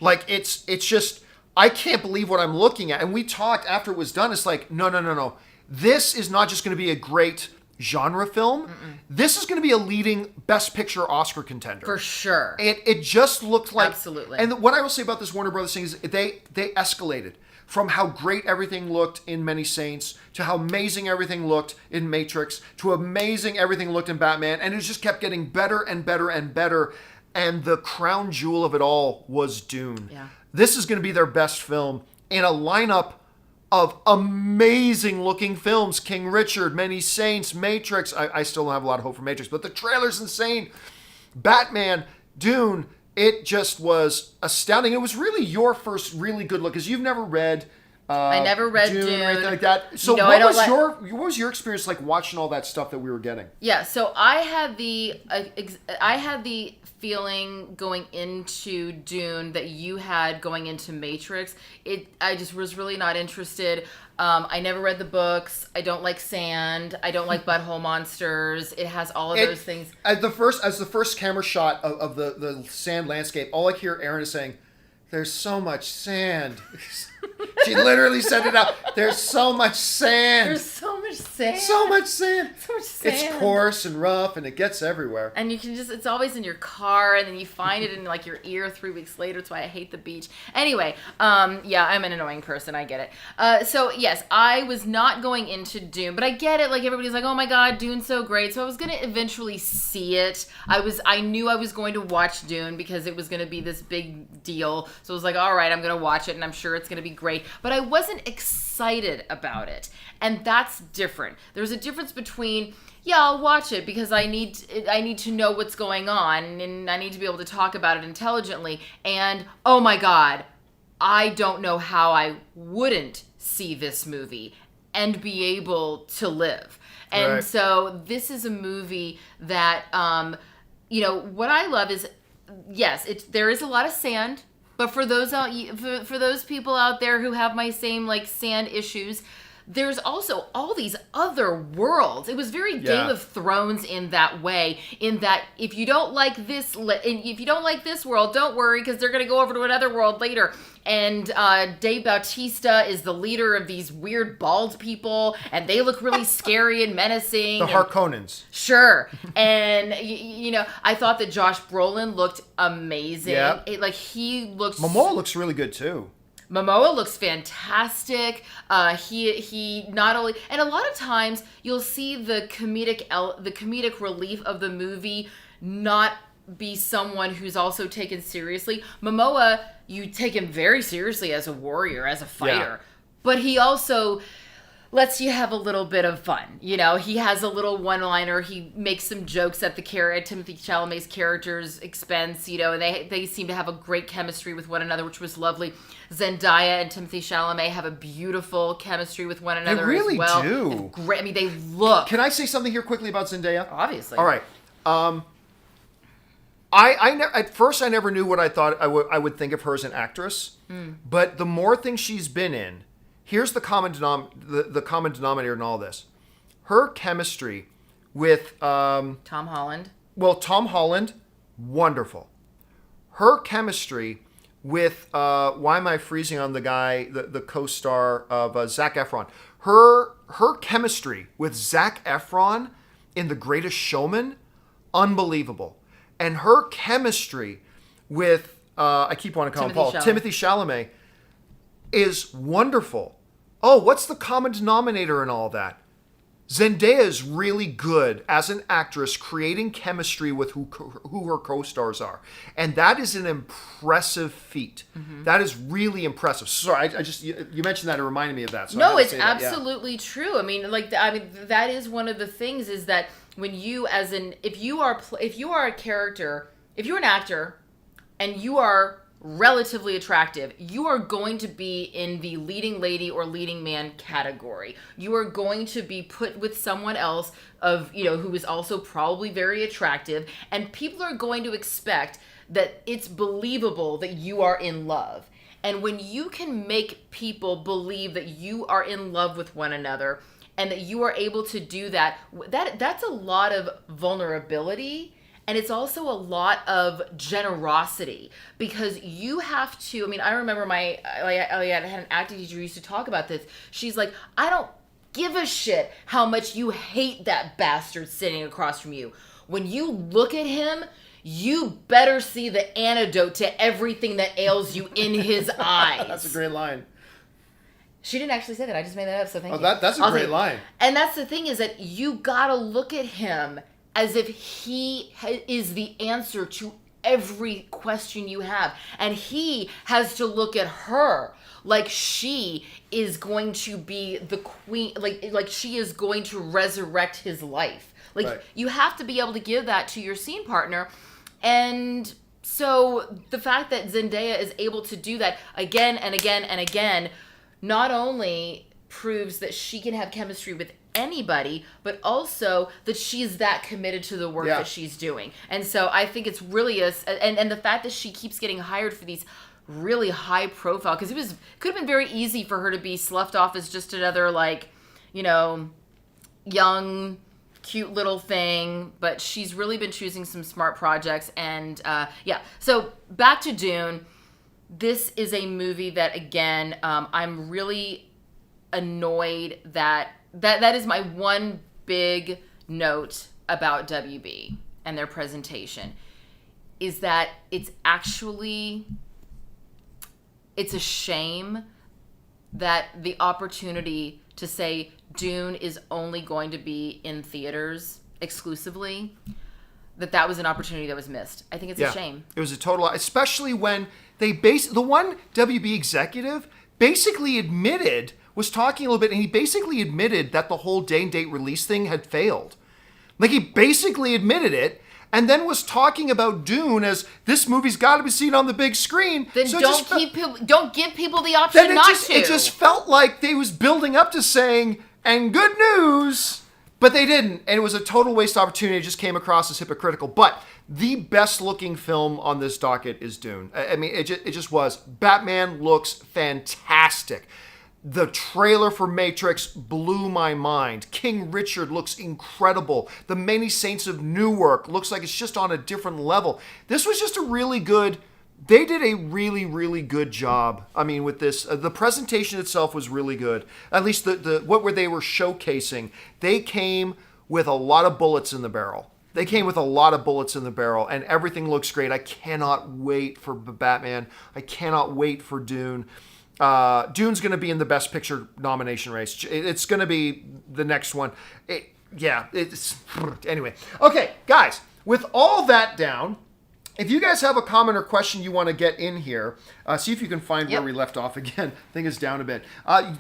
Like, it's just, I can't believe what I'm looking at. And we talked after it was done. It's like, no. This is not just going to be a great genre film. This is going to be a leading Best Picture Oscar contender. For sure. It just looked like... Absolutely. And what I will say about this Warner Brothers thing is they escalated from how great everything looked in Many Saints to how amazing everything looked in Matrix to amazing everything looked in Batman. And it just kept getting better and better and better. And the crown jewel of it all was Dune. Yeah. This is going to be their best film in a lineup of amazing looking films. King Richard, Many Saints, Matrix. I still don't have a lot of hope for Matrix, but the trailer's insane. Batman, Dune, it just was astounding. It was really your first really good look, because you've never read I never read Dune or anything like that. So what was your experience like watching all that stuff that we were getting? Yeah, so I had the feeling going into Dune that you had going into Matrix. I just was really not interested. I never read the books. I don't like sand. I don't like butthole monsters. It has all of those things. As the first camera shot of the sand landscape, all I hear Erin is saying, "There's so much sand." She literally said it out. There's so much sand. There's so much sand. So much sand. So much sand. It's coarse and rough, and it gets everywhere. And you can just, it's always in your car, and then you find it in like your ear 3 weeks later. That's why I hate the beach. Anyway, yeah, I'm an annoying person. I get it. So yes, I was not going into Dune, but I get it. Like everybody's like, oh my God, Dune's so great. So I was going to eventually see it. I knew I was going to watch Dune because it was going to be this big deal. So I was like, all right, I'm going to watch it, and I'm sure it's going to be great. But I wasn't excited about it. And that's different. There's a difference between, yeah, I'll watch it because I need to know what's going on, and I need to be able to talk about it intelligently. And, oh my God, I don't know how I wouldn't see this movie and be able to live. And right. So this is a movie that, what I love is, yes, there is a lot of sand. But for those people out there who have my same like sand issues, there's also all these other worlds. It was very Game of Thrones in that way. In that if you don't like this world, don't worry because they're gonna go over to another world later. And Dave Bautista is the leader of these weird bald people, and they look really scary and menacing. The Harkonnens. Sure. And, I thought that Josh Brolin looked amazing. Yeah. He looks... Momoa looks really good, too. Momoa looks fantastic. He not only... And a lot of times, you'll see the comedic relief of the movie not be someone who's also taken seriously. Momoa, you take him very seriously as a warrior, as a fighter. Yeah. But he also lets you have a little bit of fun. He has a little one-liner. He makes some jokes at Timothée Chalamet's character's expense, and they seem to have a great chemistry with one another, which was lovely. Zendaya and Timothée Chalamet have a beautiful chemistry with one another as well. They really do. Great. I mean, they look... Can I say something here quickly about Zendaya? Obviously. All right. At first, I never knew what I thought I would think of her as an actress. But the more things she's been in, here's the common denominator in all this. Her chemistry with... Tom Holland. Well, Tom Holland, wonderful. Her chemistry with... why am I freezing on the guy, the co-star of Zac Efron? Her chemistry with Zac Efron in The Greatest Showman, unbelievable. And her chemistry with, I keep wanting to call him Paul, Timothée Chalamet, is wonderful. Oh, what's the common denominator in all that? Zendaya is really good as an actress creating chemistry with who her co-stars are. And that is an impressive feat. Mm-hmm. That is really impressive. Sorry, you mentioned that, it reminded me of that. So no, it's absolutely true. I mean, that is one of the things is that when you if you are a character, if you're an actor and you are relatively attractive, you are going to be in the leading lady or leading man category. You are going to be put with someone else who is also probably very attractive, and people are going to expect that it's believable that you are in love. And when you can make people believe that you are in love with one another and that you are able to do that's a lot of vulnerability. And it's also a lot of generosity because you have to, I remember I had an acting teacher who used to talk about this. She's like, I don't give a shit how much you hate that bastard sitting across from you. When you look at him, you better see the antidote to everything that ails you in his eyes. That's a great line. She didn't actually say that. I just made that up, so thank you. That's a great line. And that's the thing is that you gotta look at him as if he is the answer to every question you have. And he has to look at her like she is going to be the queen, like she is going to resurrect his life. Right. You have to be able to give that to your scene partner. And so the fact that Zendaya is able to do that again and again and again, not only proves that she can have chemistry with anybody, but also that she's that committed to the work that she's doing. And so I think it's really and the fact that she keeps getting hired for these really high profile, because could have been very easy for her to be sloughed off as just another young cute little thing, but she's really been choosing some smart projects. And so back to Dune. this is a movie that, again, I'm really annoyed that is my one big note about WB and their presentation, is that it's a shame that the opportunity to say Dune is only going to be in theaters exclusively, that was an opportunity that was missed. I think it's a shame. It was a total, especially when the one WB executive basically was talking a little bit, and he basically admitted that the whole day and date release thing had failed. Like, he basically admitted it, and then was talking about Dune as this movie's got to be seen on the big screen. Then so don't give people the option to. It just felt like they was building up to saying, and good news, but they didn't. And it was a total waste opportunity. It just came across as hypocritical. But the best looking film on this docket is Dune. I mean, it just was. Batman looks fantastic. The trailer for Matrix blew my mind. King Richard looks incredible. The Many Saints of Newark looks like it's just on a different level. This was just a really good... They did a really, really good job. I mean, with this, the presentation itself was really good. At least what they were showcasing. They came with a lot of bullets in the barrel. And everything looks great. I cannot wait for Batman. I cannot wait for Dune. Dune's going to be in the Best Picture nomination race. It's going to be the next one. Anyway. Okay, guys, with all that down, if you guys have a comment or question you want to get in here, see if you can find where we left off again. I think it's down a bit.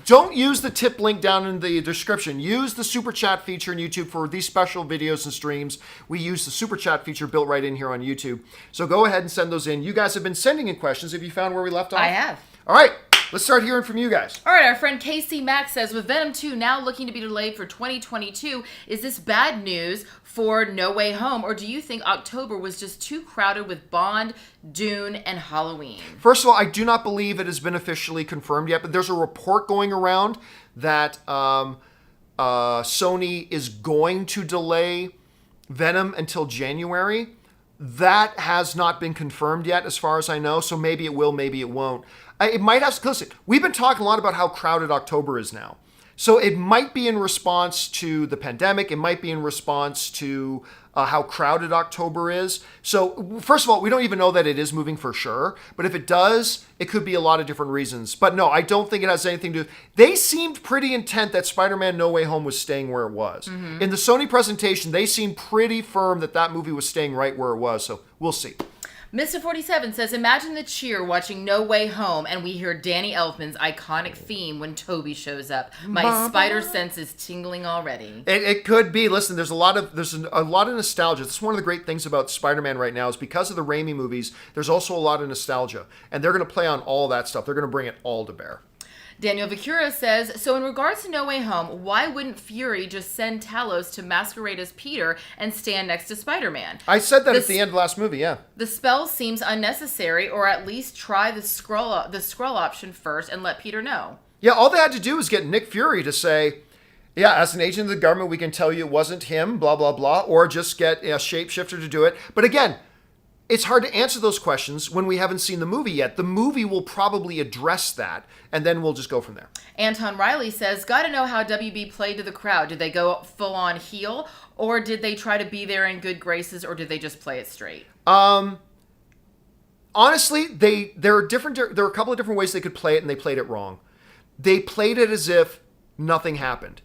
Don't use the tip link down in the description. Use the Super Chat feature in YouTube for these special videos and streams. We use the Super Chat feature built right in here on YouTube. So go ahead and send those in. You guys have been sending in questions. Have you found where we left off? I have. All right. Let's start hearing from you guys. All right, our friend Casey Mack says, with Venom 2 now looking to be delayed for 2022, is this bad news for No Way Home, or do you think October was just too crowded with Bond, Dune, and Halloween? First of all, I do not believe it has been officially confirmed yet, but there's a report going around that Sony is going to delay Venom until January. That has not been confirmed yet, as far as I know, so maybe it will, maybe it won't. It might have... Listen, we've been talking a lot about how crowded October is now. So it might be in response to the pandemic. It might be in response to how crowded October is. So first of all, we don't even know that it is moving for sure. But if it does, it could be a lot of different reasons. But no, I don't think it has anything to do... They seemed pretty intent that Spider-Man No Way Home was staying where it was. Mm-hmm. In the Sony presentation, they seemed pretty firm that movie was staying right where it was. So we'll see. Mr. 47 says, imagine the cheer watching No Way Home and we hear Danny Elfman's iconic theme when Toby shows up. My spider sense is tingling already. It could be. Listen, there's a lot of nostalgia. That's one of the great things about Spider-Man right now is because of the Raimi movies, there's also a lot of nostalgia. And they're going to play on all that stuff. They're going to bring it all to bear. Daniel Vicura says, so in regards to No Way Home, why wouldn't Fury just send Talos to masquerade as Peter and stand next to Spider-Man? I said that at the end of last movie, yeah. The spell seems unnecessary, or at least try the scroll option first and let Peter know. Yeah, all they had to do was get Nick Fury to say, yeah, as an agent of the government, we can tell you it wasn't him, blah, blah, blah, or just get a shapeshifter to do it. But again, it's hard to answer those questions when we haven't seen the movie yet. The movie will probably address that, and then we'll just go from there. Anton Riley says, gotta know how WB played to the crowd. Did they go full-on heel, or did they try to be there in good graces, or did they just play it straight? Honestly, there are a couple of different ways they could play it, and they played it wrong. They played it as if nothing happened.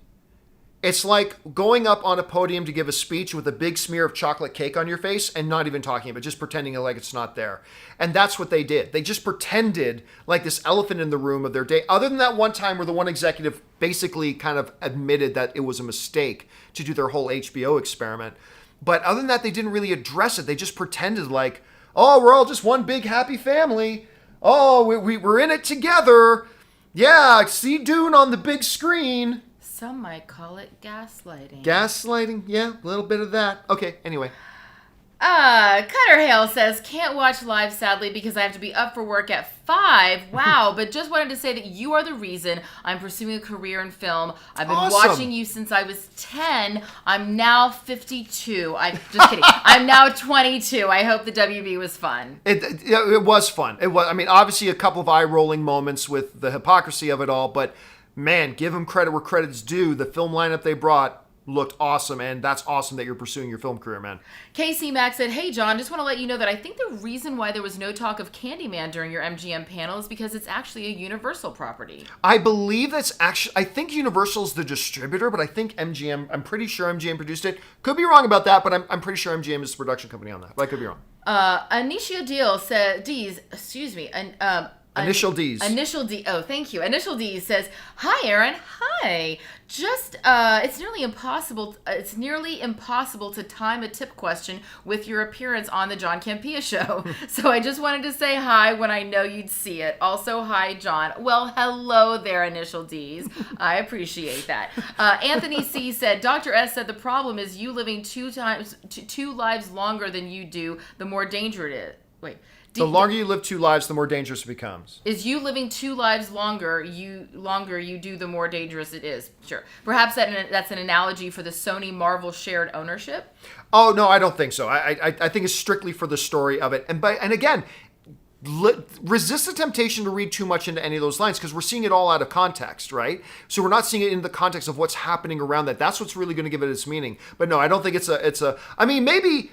It's like going up on a podium to give a speech with a big smear of chocolate cake on your face and not even talking about it, just pretending like it's not there. And that's what they did. They just pretended like this elephant in the room of their day. Other than that one time where the one executive basically kind of admitted that it was a mistake to do their whole HBO experiment. But other than that, they didn't really address it. They just pretended like, oh, we're all just one big happy family. Oh, we're in it together. Yeah, see Dune on the big screen. Some might call it gaslighting. Gaslighting, yeah, a little bit of that. Okay, anyway. Cutter Hale says, can't watch live sadly because I have to be up for work at 5. Wow, but just wanted to say that you are the reason I'm pursuing a career in film. I've been watching you since I was 10. I'm now 52. I'm just kidding. I'm now 22. I hope the WB was fun. It was fun. It was. I mean, obviously a couple of eye-rolling moments with the hypocrisy of it all, but man, give them credit where credit's due. The film lineup they brought looked awesome, and that's awesome that you're pursuing your film career, man. Casey Mack said, hey, John, just want to let you know that I think the reason why there was no talk of Candyman during your MGM panel is because it's actually a Universal property. I believe that's actually, I think Universal's the distributor, but I think MGM, I'm pretty sure MGM produced it. Could be wrong about that, but I'm pretty sure MGM is the production company on that, but I could be wrong. Anisha Deal said, Initial D's. Initial D. Oh, thank you. Initial D says, "Hi, Erin. Hi. Just, it's nearly impossible. It's nearly impossible to time a tip question with your appearance on the John Campea Show. So I just wanted to say hi when I know you'd see it. Also, hi, John. Well, hello there, Initial D's. I appreciate that. Anthony C said, Dr. S said the problem is you living two lives longer than you do. The more dangerous it is. Wait." The longer you live 2 lives, the more dangerous it becomes. Is you living 2 lives longer you do, the more dangerous it is. Sure. Perhaps that's an analogy for the Sony Marvel shared ownership? Oh, no, I don't think so. I think it's strictly for the story of it. And again, resist the temptation to read too much into any of those lines because we're seeing it all out of context, right? So we're not seeing it in the context of what's happening around that. That's what's really going to give it its meaning. But no, I don't think it's a I mean, maybe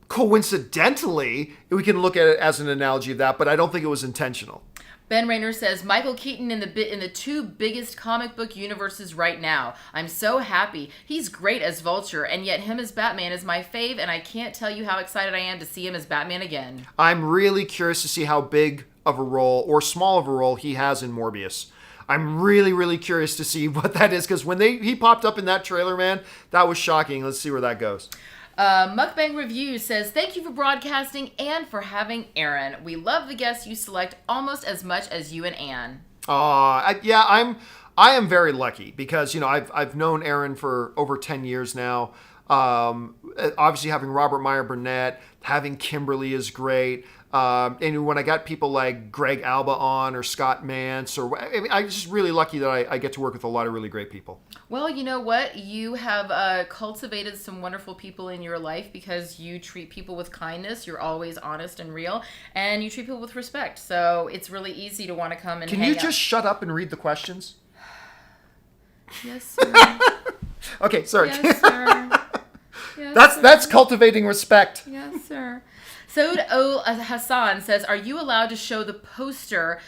coincidentally, we can look at it as an analogy of that, but I don't think it was intentional. Ben Rayner says, Michael Keaton in the 2 biggest comic book universes right now. I'm so happy. He's great as Vulture, and yet him as Batman is my fave, and I can't tell you how excited I am to see him as Batman again. I'm really curious to see how big of a role or small of a role he has in Morbius. I'm really, really curious to see what that is, because when he popped up in that trailer, man, that was shocking. Let's see where that goes. Mukbang Review says, thank you for broadcasting and for having Erin. We love the guests you select almost as much as you and Ann. I am very lucky because, you know, I've known Erin for over 10 years now. Obviously having Robert Meyer Burnett, having Kimberly is great. And when I got people like Greg Alba on or Scott Mance, I'm just really lucky that I get to work with a lot of really great people. Well, you know what? You have cultivated some wonderful people in your life because you treat people with kindness. You're always honest and real, and you treat people with respect. So it's really easy to want to come and hang out. Can you just shut up and read the questions? Yes, sir. Okay, sorry. Yes, sir. Yes, that's cultivating respect. Yes, sir. Saud O. Hassan says, are you allowed to show the posters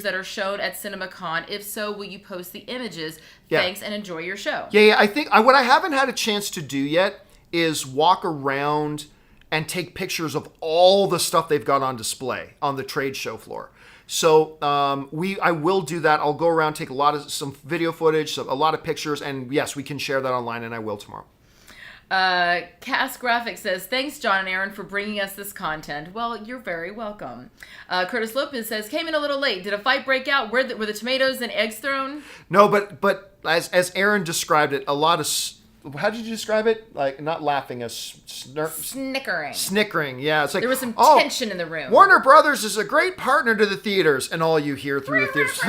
that are shown at CinemaCon? If so, will you post the images? Yeah. Thanks and enjoy your show. Yeah, I think what I haven't had a chance to do yet is walk around and take pictures of all the stuff they've got on display on the trade show floor. So I will do that. I'll go around, take some video footage, a lot of pictures, and yes, we can share that online, and I will tomorrow. Cass Graphic says, thanks, John and Erin, for bringing us this content. Well, you're very welcome. Curtis Lopez says, came in a little late. Did a fight break out? Were the tomatoes and eggs thrown? No, but as Erin described it, a lot of... How did you describe it? Like, not laughing, snickering. Snickering, yeah. It's like, there was some tension in the room. Warner Brothers is a great partner to the theaters. And all you hear through the theaters,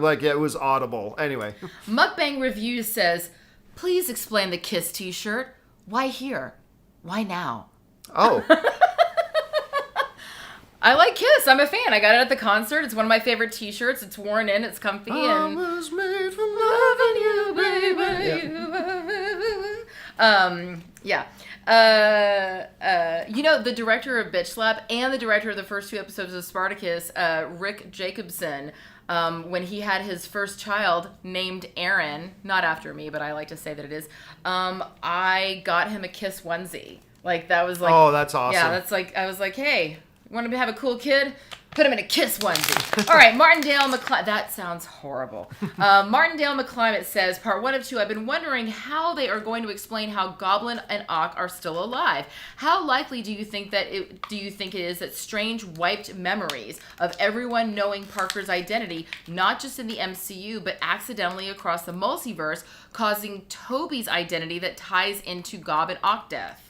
like, it was audible. Anyway. Mukbang Review says, please explain the Kiss t-shirt. Why here? Why now? Oh. I like Kiss. I'm a fan. I got it at the concert. It's one of my favorite t-shirts. It's worn in. It's comfy. I was made for loving you, baby. Yeah. You know, the director of Bitch Slap and the director of the first 2 episodes of Spartacus, Rick Jacobson, when he had his first child named Erin, not after me, but I like to say that it is, I got him a Kiss onesie. Like, that was like... Oh, that's awesome. Yeah, that's like, I was like, hey, want to have a cool kid? Put him in a Kiss onesie. All right, Martindale McClimate. That sounds horrible. Martindale McClimate says, part 1 of 2, I've been wondering how they are going to explain how Goblin and Ock are still alive. How likely do you think it is that Strange wiped memories of everyone knowing Parker's identity, not just in the MCU, but accidentally across the multiverse, causing Toby's identity that ties into Gob and Ock death?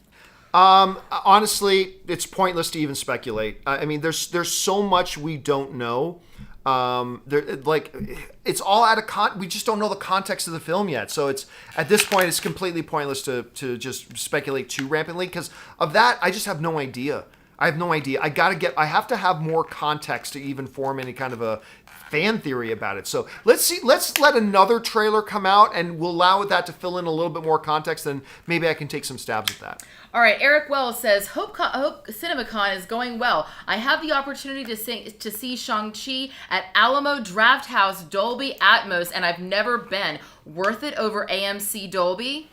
Honestly, it's pointless to even speculate. I mean, there's so much we don't know. It's all out of we just don't know the context of the film yet. So it's at this point, it's completely pointless to just speculate too rampantly because of that. I just have no idea. I have no idea. I have to have more context to even form any kind of a fan theory about it. So let's let another trailer come out and we'll allow that to fill in a little bit more context, and maybe I can take some stabs at that. All right, Eric Wells says, hope CinemaCon is going well. I have the opportunity to see Shang-Chi at Alamo Drafthouse Dolby Atmos, and I've never been. Worth it over AMC Dolby?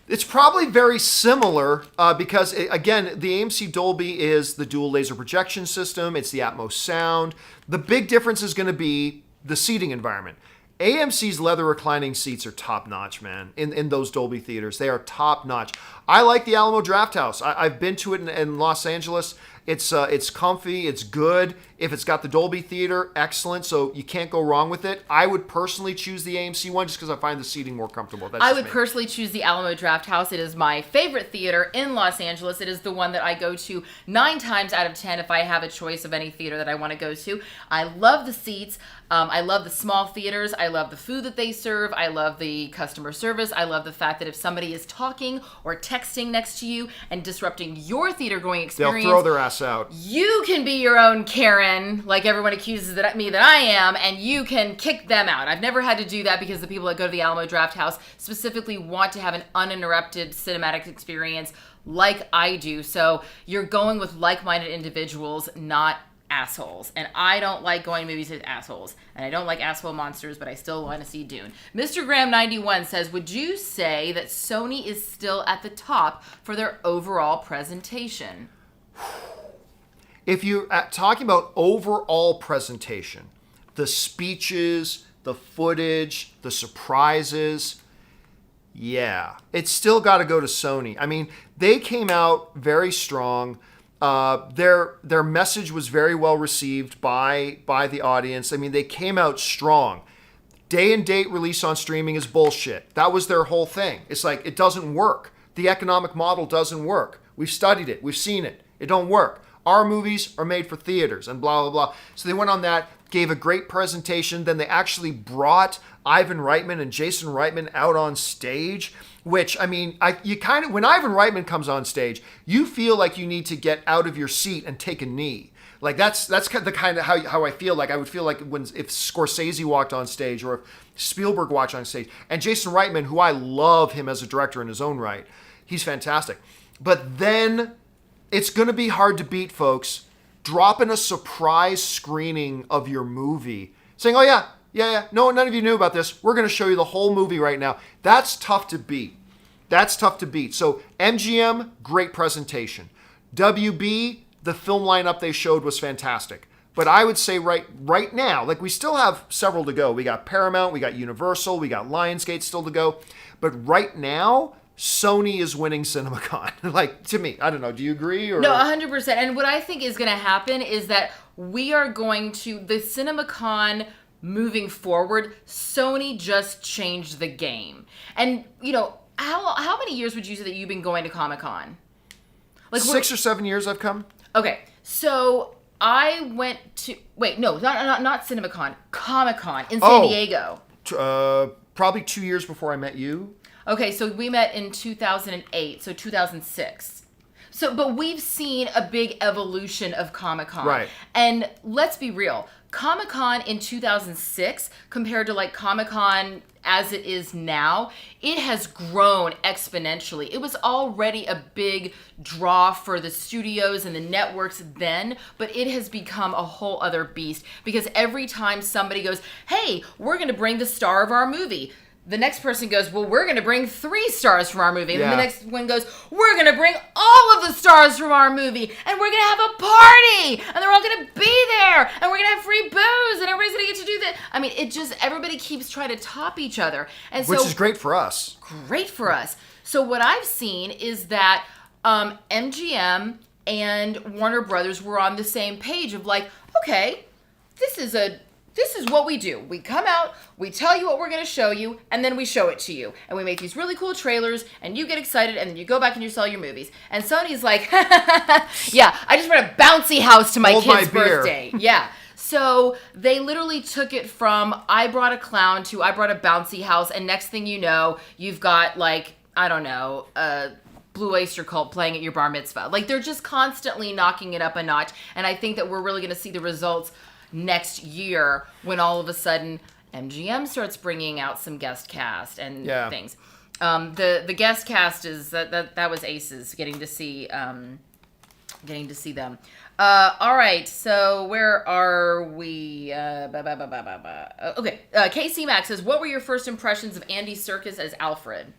It's probably very similar because, again, the AMC Dolby is the dual laser projection system. It's the Atmos sound. The big difference is going to be the seating environment. AMC's leather reclining seats are top-notch, man, in those Dolby theaters. They are top-notch. I like the Alamo Drafthouse. I've been to it in Los Angeles. It's comfy. It's good. If it's got the Dolby theater, excellent. So you can't go wrong with it. I would personally choose the AMC one just because I find the seating more comfortable. I would personally choose the Alamo Drafthouse. It is my favorite theater in Los Angeles. It is the one that I go to 9 times out of 10 if I have a choice of any theater that I want to go to. I love the seats. I love the small theaters. I love the food that they serve. I love the customer service. I love the fact that if somebody is talking or texting next to you and disrupting your theater-going experience, they'll throw their ass out. You can be your own Karen, like everyone accuses me that I am, and you can kick them out. I've never had to do that because the people that go to the Alamo Drafthouse specifically want to have an uninterrupted cinematic experience like I do. So you're going with like-minded individuals, not assholes. And I don't like going to movies with assholes. And I don't like asshole monsters, but I still want to see Dune. Mr. Graham 91 says, would you say that Sony is still at the top for their overall presentation? If you're talking about overall presentation, the speeches, the footage, the surprises, yeah, it's still got to go to Sony. I mean, they came out very strong. Their message was very well received by the audience. I mean, they came out strong. Day and date release on streaming is bullshit. That was their whole thing. It's like, it doesn't work. The economic model doesn't work. We've studied it. We've seen it. It don't work. Our movies are made for theaters and blah, blah, blah. So they went on that, gave a great presentation. Then they actually brought Ivan Reitman and Jason Reitman out on stage, which, I mean, when Ivan Reitman comes on stage, you feel like you need to get out of your seat and take a knee. Like that's the kind of how I feel like. I would feel like if Scorsese walked on stage or if Spielberg walked on stage. And Jason Reitman, who I love him as a director in his own right, he's fantastic. But then it's going to be hard to beat, folks. Dropping a surprise screening of your movie, saying, "Oh yeah, no, none of you knew about this. We're going to show you the whole movie right now." That's tough to beat. So MGM, great presentation. WB, the film lineup they showed was fantastic. But I would say right now, like we still have several to go. We got Paramount, we got Universal, we got Lionsgate still to go. But right now, Sony is winning CinemaCon. Like, to me, I don't know. Do you agree? Or? No, 100%. And what I think is going to happen is that we are going to, the CinemaCon moving forward, Sony just changed the game. And, you know, how many years would you say that you've been going to Comic-Con? Like 6 or 7 years I've come. Okay, so I went to, not CinemaCon, Comic-Con in San Diego. Probably 2 years before I met you. Okay, so we met in 2008, so 2006. But we've seen a big evolution of Comic-Con. Right. And let's be real, Comic-Con in 2006 compared to like Comic-Con as it is now, it has grown exponentially. It was already a big draw for the studios and the networks then, but it has become a whole other beast because every time somebody goes, "Hey, we're going to bring the star of our movie," the next person goes, "Well, we're going to bring 3 stars from our movie." And then the next one goes, "We're going to bring all of the stars from our movie. And we're going to have a party. And they're all going to be there. And we're going to have free booze. And everybody's going to get to do that." I mean, everybody keeps trying to top each other. And so, which is great for us. Great for us. So what I've seen is that MGM and Warner Brothers were on the same page of like, okay, this is a This is what we do. We come out, we tell you what we're going to show you, and then we show it to you. And we make these really cool trailers, and you get excited, and then you go back and you sell your movies. And Sony's like, yeah, I just brought a bouncy house to my kid's birthday. Yeah. So they literally took it from I brought a clown to I brought a bouncy house, and next thing you know, you've got like, I don't know, Blue Oyster Cult playing at your bar mitzvah. Like, they're just constantly knocking it up a notch, and I think that we're really going to see the results next year when all of a sudden MGM starts bringing out some guest cast and things. The guest cast is that was aces getting to see them. All right, so where are we? Okay, KC Max says, what were your first impressions of Andy Serkis as Alfred?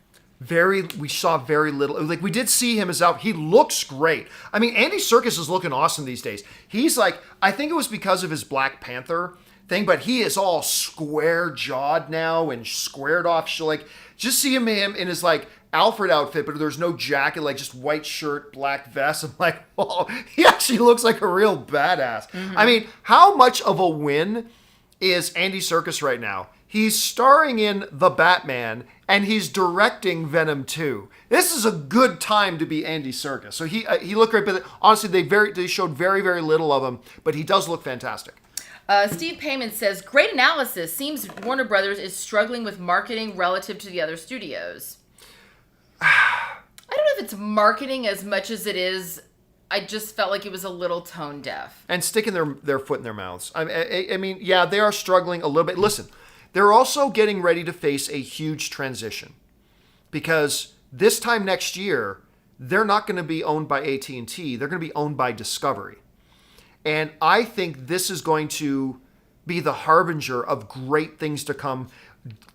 We saw very little. Like, we did see him as out. He looks great. I mean, Andy Serkis is looking awesome these days. He's like, I think it was because of his Black Panther thing, but he is all square jawed now and squared off. So, like, just see him in his like Alfred outfit, but there's no jacket, like just white shirt, black vest. I'm like, oh, he actually looks like a real badass. Mm-hmm. I mean, how much of a win is Andy Serkis right now? He's starring in The Batman, and he's directing Venom 2. This is a good time to be Andy Serkis. So he looked great, but honestly, they showed very, very little of him, but he does look fantastic. Steve Payman says, great analysis. Seems Warner Brothers is struggling with marketing relative to the other studios. I don't know if it's marketing as much as it is. I just felt like it was a little tone deaf. And sticking their foot in their mouths. I mean, yeah, they are struggling a little bit. Listen, they're also getting ready to face a huge transition because this time next year, they're not going to be owned by AT&T. They're going to be owned by Discovery. And I think this is going to be the harbinger of great things to come.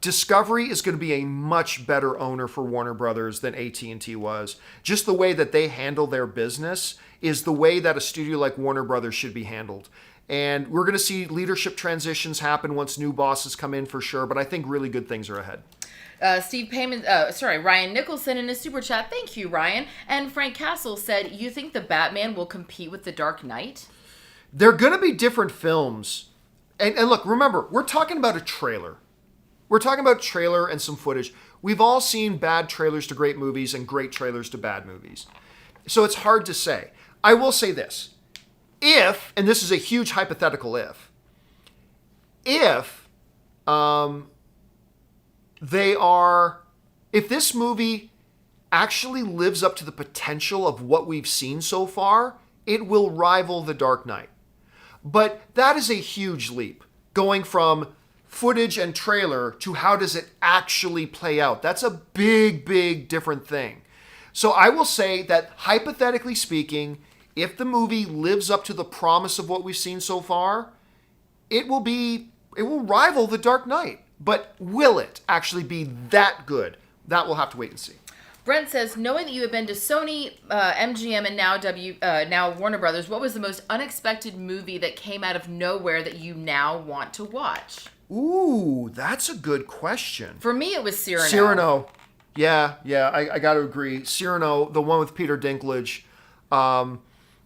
Discovery is going to be a much better owner for Warner Brothers than AT&T was. Just the way that they handle their business is the way that a studio like Warner Brothers should be handled. And we're going to see leadership transitions happen once new bosses come in for sure, but I think really good things are ahead. Ryan Nicholson in a super chat. Thank you, Ryan. And Frank Castle said, you think the Batman will compete with the Dark Knight? They're going to be different films. And look, remember, we're talking about a trailer. We're talking about a trailer and some footage. We've all seen bad trailers to great movies and great trailers to bad movies. So it's hard to say. I will say this. If, and this is a huge hypothetical if this movie actually lives up to the potential of what we've seen so far, it will rival The Dark Knight. But that is a huge leap, going from footage and trailer to how does it actually play out. That's a big, big different thing. So I will say that hypothetically speaking, if the movie lives up to the promise of what we've seen so far, it will rival The Dark Knight. But will it actually be that good? That we'll have to wait and see. Brent says, knowing that you have been to Sony, MGM, and now Warner Brothers, what was the most unexpected movie that came out of nowhere that you now want to watch? Ooh, that's a good question. For me, it was Cyrano. Cyrano. Yeah, I got to agree. Cyrano, the one with Peter Dinklage.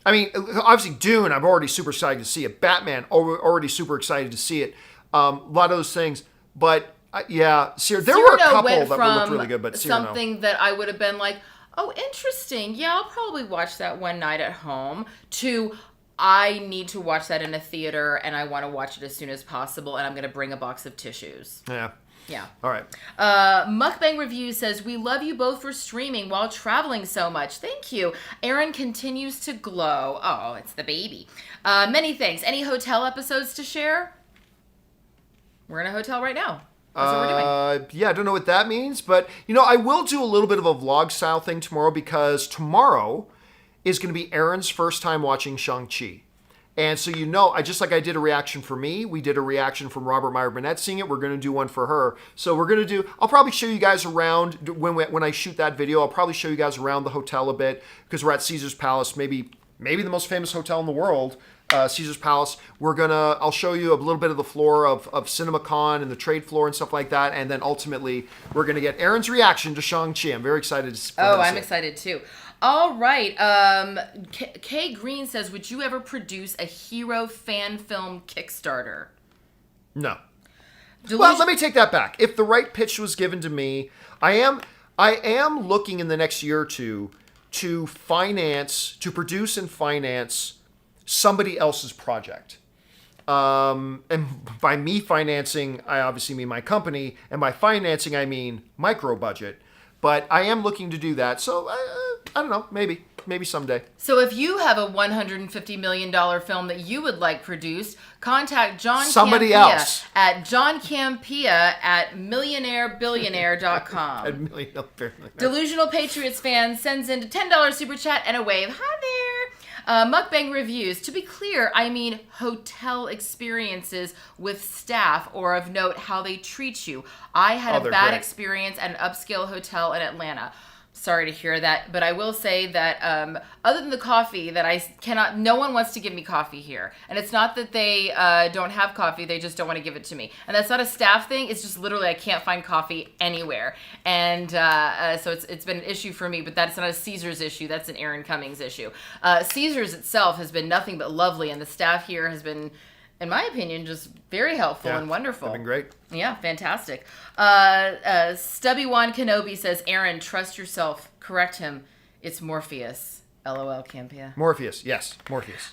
I mean, obviously Dune, I'm already super excited to see it. Batman, already super excited to see it. A lot of those things. But, yeah, there were a couple that looked really good, but Cyrano. Something that I would have been like, oh, interesting. Yeah, I'll probably watch that one night at home. To, I need to watch that in a theater, and I want to watch it as soon as possible, and I'm going to bring a box of tissues. Yeah. Yeah. All right. Mukbang Review says, we love you both for streaming while traveling so much. Thank you. Erin continues to glow. Oh, it's the baby. Many thanks. Any hotel episodes to share? We're in a hotel right now. That's what we're doing. Yeah, I don't know what that means, but, I will do a little bit of a vlog style thing tomorrow because tomorrow is going to be Erin's first time watching Shang-Chi. And so, just like I did a reaction for me, we did a reaction from Robert Meyer Burnett seeing it. We're going to do one for her. So I'll probably show you guys around when I shoot that video. I'll probably show you guys around the hotel a bit because we're at Caesar's Palace, maybe the most famous hotel in the world, Caesar's Palace. I'll show you a little bit of the floor of CinemaCon and the trade floor and stuff like that. And then ultimately, we're going to get Erin's reaction to Shang-Chi. I'm very excited to see it. I'm excited too. All right. Kay Green says, would you ever produce a hero fan film Kickstarter? No. Well, let me take that back. If the right pitch was given to me, I am looking in the next year or two to produce and finance somebody else's project. And by me financing, I obviously mean my company, and by financing, I mean micro budget. But I am looking to do that. So I don't know, maybe someday. So if you have a $150 million film that you would like produced, contact Somebody Campea else. at John Campea at millionairebillionaire.com. Delusional Patriots fan sends in a $10 super chat and a wave. Hi there. Mukbang reviews. To be clear, I mean hotel experiences with staff, or of note, how they treat you. I had a bad experience at an upscale hotel in Atlanta. Sorry to hear that, but I will say that other than the coffee, no one wants to give me coffee here. And it's not that they don't have coffee, they just don't want to give it to me. And that's not a staff thing, it's just literally I can't find coffee anywhere. And so it's been an issue for me, but that's not a Caesars issue, that's an Erin Cummings issue. Caesars itself has been nothing but lovely, and the staff here has been, in my opinion, just very helpful and wonderful. They've been great. Yeah, fantastic. Stubby Juan Kenobi says, Erin, trust yourself. Correct him. It's Morpheus. LOL, Campea. Morpheus, yes. Morpheus.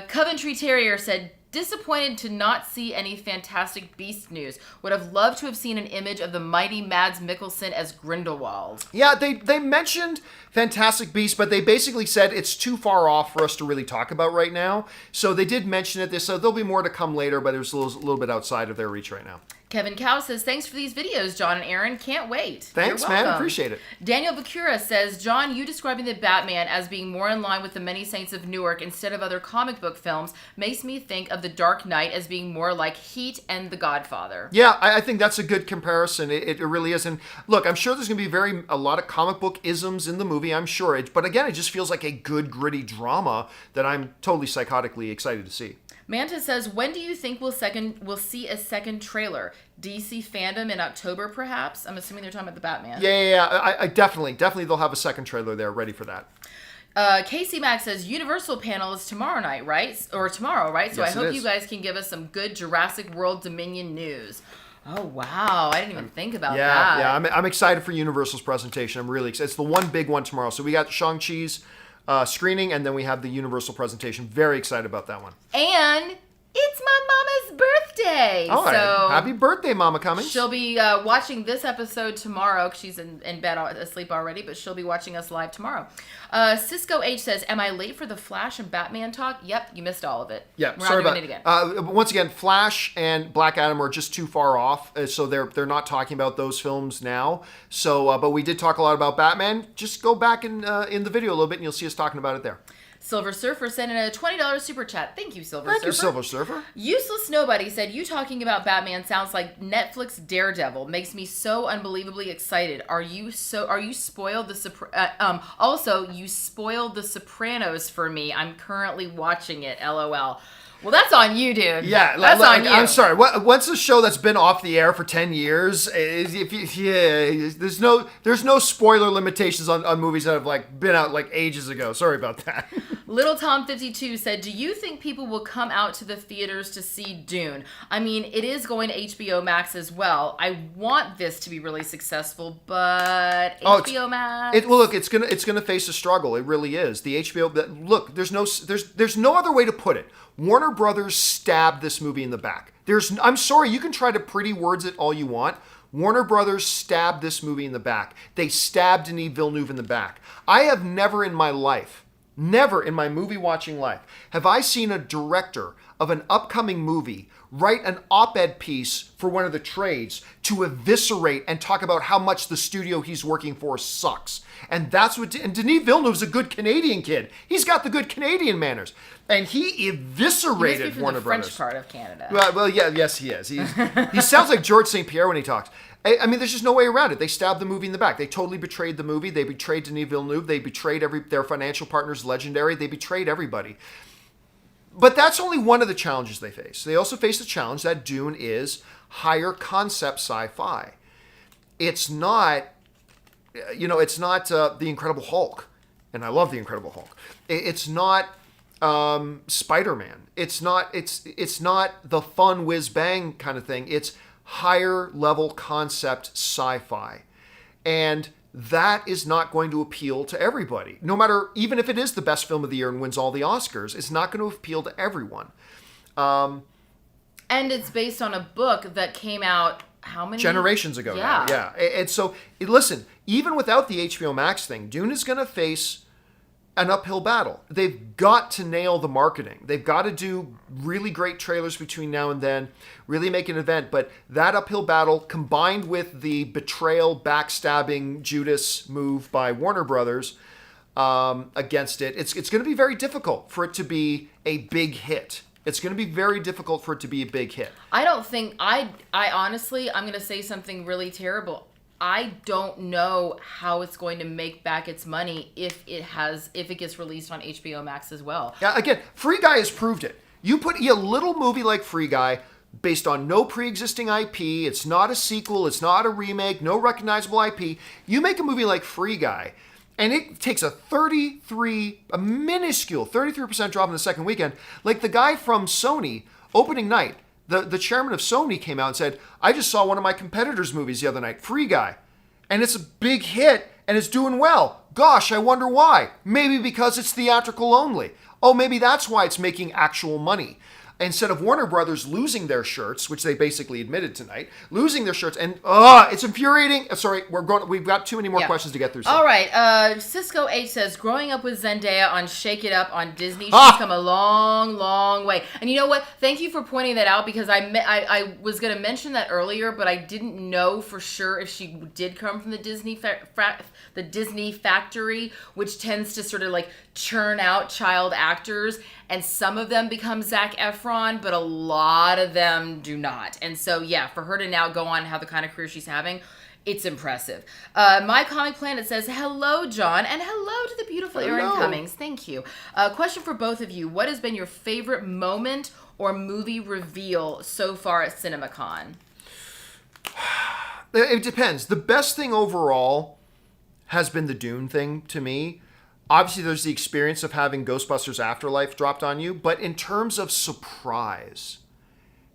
Coventry Terrier said, disappointed to not see any Fantastic Beast news. Would have loved to have seen an image of the mighty Mads Mikkelsen as Grindelwald. Yeah, they mentioned Fantastic Beasts, but they basically said it's too far off for us to really talk about right now. So they did mention it. So there'll be more to come later, but it was a little bit outside of their reach right now. Kevin Cow says, thanks for these videos, John and Erin. Can't wait. Thanks, man. Appreciate it. Daniel Bakura says, John, you describing the Batman as being more in line with the Many Saints of Newark instead of other comic book films makes me think of The Dark Knight as being more like Heat and The Godfather. Yeah, I think that's a good comparison. It really is. And look, I'm sure there's going to be a lot of comic book isms in the movie, I'm sure. But again, it just feels like a good, gritty drama that I'm totally psychotically excited to see. Manta says, when do you think we'll see a second trailer? DC fandom in October, perhaps? I'm assuming they're talking about the Batman. Yeah. I definitely they'll have a second trailer there ready for that. Casey Max says, Universal panel is tomorrow night, right? Or tomorrow, right? So yes, I hope you guys can give us some good Jurassic World Dominion news. Oh, wow. I didn't even think about that. Yeah, I'm excited for Universal's presentation. I'm really excited. It's the one big one tomorrow. So we got Shang-Chi's screening, and then we have the Universal presentation. Very excited about that one. And it's my mama's birthday. All right. So happy birthday, Mama Cummings. She'll be watching this episode tomorrow. She's in bed asleep already, but she'll be watching us live tomorrow. Cisco H says, am I late for the Flash and Batman talk? Yep, you missed all of it. Yeah, We're sorry not doing about it again. Once again, Flash and Black Adam are just too far off, so they're not talking about those films now. So, but we did talk a lot about Batman. Just go back in the video a little bit, and you'll see us talking about it there. Silver Surfer sent in a $20 super chat. Thank you, Silver Surfer. Thank you, Silver Surfer. Useless Nobody said, you talking about Batman sounds like Netflix Daredevil. Makes me so unbelievably excited. Are you spoiled also, you spoiled The Sopranos for me. I'm currently watching it. LOL. Well, that's on you, dude. Yeah, that's on you. I'm sorry. Once a show that's been off the air for 10 years, there's no spoiler limitations on movies that have been out ages ago. Sorry about that. Little Tom 52 said, do you think people will come out to the theaters to see Dune? I mean, it is going to HBO Max as well. I want this to be really successful, but HBO Max. It's gonna face a struggle. It really is. The HBO. Look, there's no other way to put it. Warner Brothers stabbed this movie in the back. I'm sorry, you can try to pretty words it all you want. Warner Brothers stabbed this movie in the back. They stabbed Denis Villeneuve in the back. I have never in my movie watching life, have I seen a director of an upcoming movie write an op-ed piece for one of the trades to eviscerate and talk about how much the studio he's working for sucks. And Denis Villeneuve's a good Canadian kid. He's got the good Canadian manners. And he eviscerated Warner Brothers. The French part of Canada. Well, yes, he is. He sounds like George St. Pierre when he talks. I mean, there's just no way around it. They stabbed the movie in the back. They totally betrayed the movie. They betrayed Denis Villeneuve. They betrayed their financial partners, Legendary. They betrayed everybody. But that's only one of the challenges they face. They also face the challenge that Dune is higher concept sci-fi. It's not, The Incredible Hulk, and I love The Incredible Hulk. It's not Spider-Man. It's not the fun whiz bang kind of thing. It's higher level concept sci-fi. And that is not going to appeal to everybody. No matter, even if it is the best film of the year and wins all the Oscars, it's not going to appeal to everyone. And it's based on a book that came out how many generations ago now. Yeah. And so, listen, even without the HBO Max thing, Dune is going to face an uphill battle. They've got to nail the marketing. They've got to do really great trailers between now and then, really make an event. But that uphill battle, combined with the betrayal, backstabbing Judas move by Warner Brothers against it, it's going to be very difficult for it to be a big hit. It's going to be very difficult for it to be a big hit. I don't think, I honestly, I'm going to say something really terrible. I don't know how it's going to make back its money if it gets released on HBO Max as well. Yeah, again, Free Guy has proved it. You put a little movie like Free Guy based on no pre-existing IP, it's not a sequel, it's not a remake, no recognizable IP. You make a movie like Free Guy, and it takes a minuscule 33% drop in the second weekend. Like the guy from Sony, opening night, the chairman of Sony came out and said, I just saw one of my competitors' movies the other night, Free Guy, and it's a big hit and it's doing well. Gosh, I wonder why. Maybe because it's theatrical only. Oh, maybe that's why it's making actual money. Instead of Warner Brothers losing their shirts, which they basically admitted tonight, losing their shirts, and it's infuriating. Sorry, we've got too many more questions to get through. All right, Cisco H says, growing up with Zendaya on Shake It Up on Disney, she's come a long, long way. And you know what? Thank you for pointing that out, because I was going to mention that earlier, but I didn't know for sure if she did come from the Disney the Disney factory, which tends to sort of like churn out child actors, and some of them become Zac Efron, but a lot of them do not. And so, yeah, for her to now go on and have the kind of career she's having, it's impressive. My Comic Planet says, hello, John, and hello to the beautiful Erin Cummings. Thank you. Question for both of you. What has been your favorite moment or movie reveal so far at CinemaCon? It depends. The best thing overall has been the Dune thing to me. Obviously, there's the experience of having Ghostbusters Afterlife dropped on you, but in terms of surprise,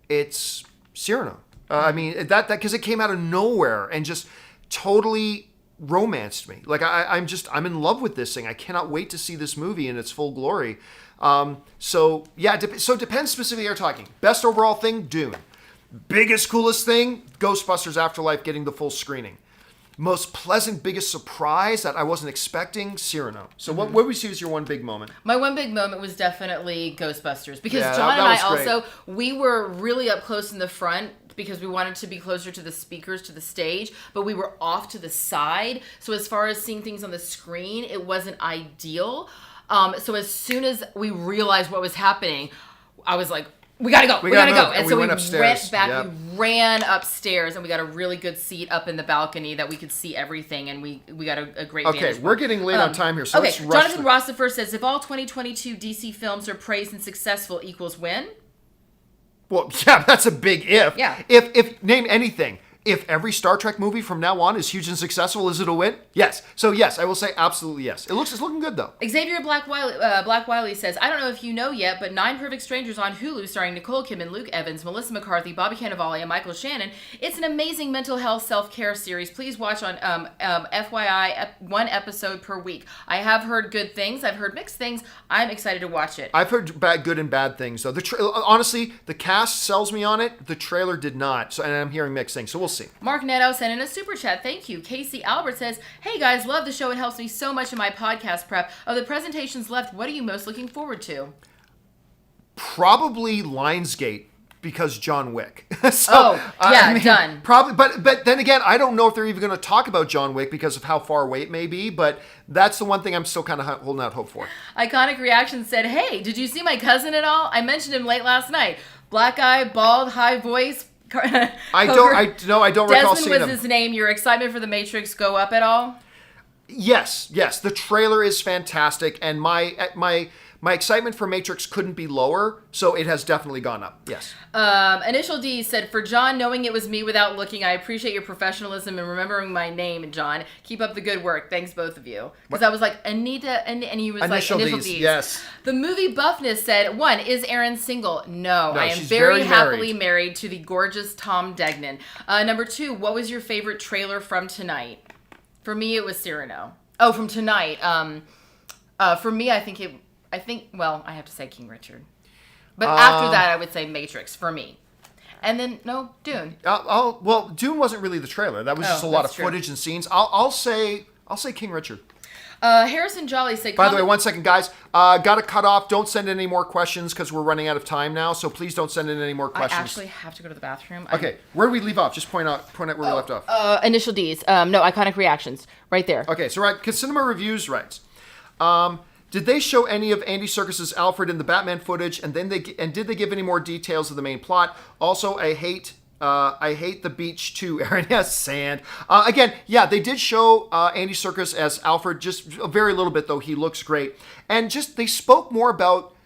it's Cyrano. I mean, that because it came out of nowhere and just totally romanced me. Like I'm in love with this thing. I cannot wait to see this movie in its full glory. So it depends specifically. You're talking best overall thing, Dune. Biggest, coolest thing, Ghostbusters Afterlife getting the full screening. Most pleasant, biggest surprise that I wasn't expecting, Cyrano. So what would we see as your one big moment? My one big moment was definitely Ghostbusters. Because John and I also, we were really up close in the front because we wanted to be closer to the speakers, to the stage, but we were off to the side. So as far as seeing things on the screen, it wasn't ideal. So as soon as we realized what was happening, I was like, we gotta go. We gotta go. And so we went back. Yep. We ran upstairs, and we got a really good seat up in the balcony that we could see everything, and we got a great. Okay, we're getting late on time here, so let's rush. Jonathan Rossifer says, if all 2022 DC films are praised and successful equals win. Well, yeah, that's a big if. Yeah. If name anything. If every Star Trek movie from now on is huge and successful, is it a win? Yes. So yes, I will say absolutely yes. It's looking good though. Xavier Black Wiley says, I don't know if you know yet, but 9 Perfect Strangers on Hulu starring Nicole Kidman, Luke Evans, Melissa McCarthy, Bobby Cannavale, and Michael Shannon. It's an amazing mental health self-care series. Please watch on FYI 1 episode per week. I have heard good things. I've heard mixed things. I'm excited to watch it. I've heard good and bad things though. Honestly, the cast sells me on it. The trailer did not. So, and I'm hearing mixed things. So we'll see. Mark Netto sent in a super chat. Thank you. Casey Albert says, hey guys, love the show. It helps me so much in my podcast prep. Of the presentations left, what are you most looking forward to? Probably Lionsgate, because John Wick. Done. Probably, but then again, I don't know if they're even going to talk about John Wick because of how far away it may be, but that's the one thing I'm still kind of holding out hope for. Iconic Reaction said, hey, did you see my cousin at all? I mentioned him late last night. Black eye, bald, high voice. I don't recall seeing him. Desmond was his name. Your excitement for The Matrix go up at all? Yes. The trailer is fantastic, and my my excitement for Matrix couldn't be lower, so it has definitely gone up. Yes. Initial D said, for John, knowing it was me without looking, I appreciate your professionalism and remembering my name, John. Keep up the good work. Thanks, both of you. Because I was like, Anita, and he was Initial like, Initial Ds. Ds. Yes. The movie buffness said, 1, is Erin single? No, I am she's very very happily married to the gorgeous Tom Degnan. Number 2, what was your favorite trailer from tonight? For me, it was Cyrano. Oh, from tonight. For me, I think, well, I have to say King Richard. But after that, I would say Matrix for me. And then, no, Dune. Well, Dune wasn't really the trailer. That was just a lot of true. footage and scenes. I'll say King Richard. Harrison Jolly said... By the way, 1 second, guys. Got to cut off. Don't send in any more questions because we're running out of time now. So please don't send in any more questions. I actually have to go to the bathroom. Okay, where do we leave off? Just point out where we left off. Initial Ds. No, iconic reactions. Right there. Okay, so because Cinema Reviews writes, did they show any of Andy Serkis's Alfred in the Batman footage, and did they give any more details of the main plot? Also, I hate the beach too, Erin. Yes, sand. Again, yeah, they did show Andy Serkis as Alfred, just a very little bit though. He looks great, and just they spoke more about,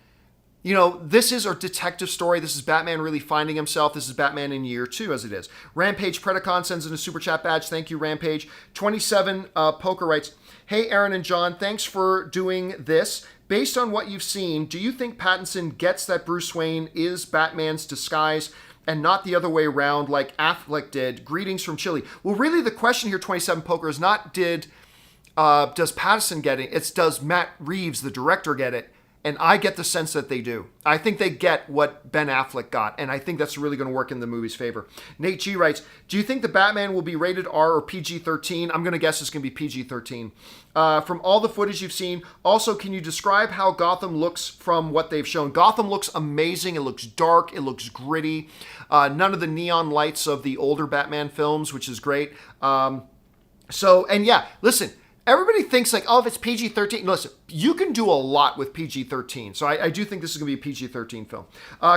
this is our detective story. This is Batman really finding himself. This is Batman in year 2, as it is. Rampage Predacon sends in a super chat badge. Thank you, Rampage. 27 Poker writes, hey, Erin and John, thanks for doing this. Based on what you've seen, do you think Pattinson gets that Bruce Wayne is Batman's disguise and not the other way around like Affleck did? Greetings from Chile. Well, really the question here, 27 Poker, is not does Pattinson get it? It's does Matt Reeves, the director, get it? And I get the sense that they do. I think they get what Ben Affleck got, and I think that's really going to work in the movie's favor. Nate G writes, do you think the Batman will be rated R or PG-13? I'm going to guess it's going to be PG-13. From all the footage you've seen, also, can you describe how Gotham looks from what they've shown? Gotham looks amazing. It looks dark. It looks gritty. None of the neon lights of the older Batman films, which is great. Listen, everybody thinks like, oh, if it's PG-13, listen, you can do a lot with PG-13. So I do think this is going to be a PG-13 film.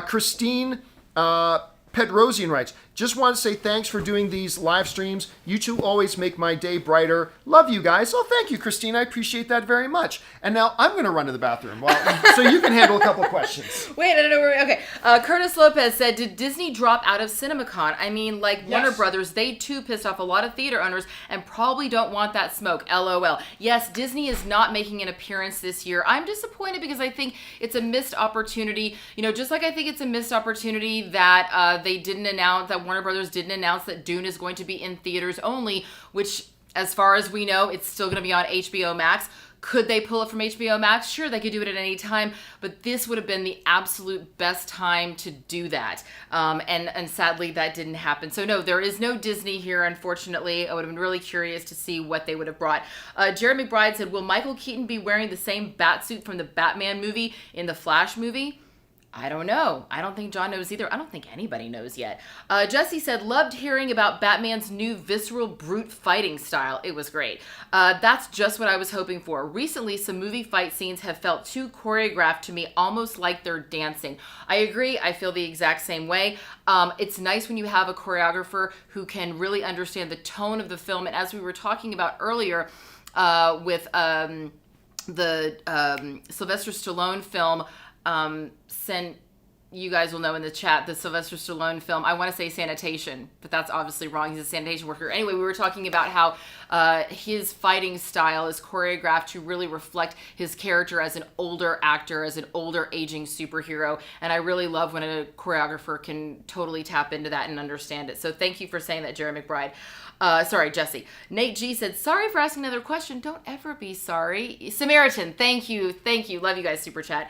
Christine Pedrosian writes, just want to say thanks for doing these live streams. You two always make my day brighter. Love you guys. Oh, thank you, Christine. I appreciate that very much. And now I'm going to run to the bathroom so you can handle a couple of questions. Wait, I don't know where. Okay. Curtis Lopez said, did Disney drop out of CinemaCon? I mean, like Yes. Warner Brothers, they too pissed off a lot of theater owners and probably don't want that smoke. LOL. Yes, Disney is not making an appearance this year. I'm disappointed because I think it's a missed opportunity. Just like I think it's a missed opportunity that they didn't announce, that Warner Brothers didn't announce that Dune is going to be in theaters only, which, as far as we know, it's still going to be on HBO Max. Could they pull it from HBO Max? Sure, they could do it at any time, but this would have been the absolute best time to do that. And sadly, that didn't happen. So no, there is no Disney here, unfortunately. I would have been really curious to see what they would have brought. Jared McBride said, will Michael Keaton be wearing the same Batsuit from the Batman movie in the Flash movie? I don't know. I don't think John knows either. I don't think anybody knows yet. Jesse said, loved hearing about Batman's new visceral brute fighting style. It was great. That's just what I was hoping for. Recently, some movie fight scenes have felt too choreographed to me, almost like they're dancing. I agree. I feel the exact same way. It's nice when you have a choreographer who can really understand the tone of the film. And as we were talking about earlier with the Sylvester Stallone film, you guys will know in the chat, the Sylvester Stallone film, I want to say Sanitation, but that's obviously wrong. He's a sanitation worker. Anyway, we were talking about how his fighting style is choreographed to really reflect his character as an older actor, as an older aging superhero. And I really love when a choreographer can totally tap into that and understand it. So thank you for saying that, Jerry McBride. Sorry, Jesse. Nate G said, sorry for asking another question. Don't ever be sorry. Samaritan, thank you. Thank you. Love you guys, super chat.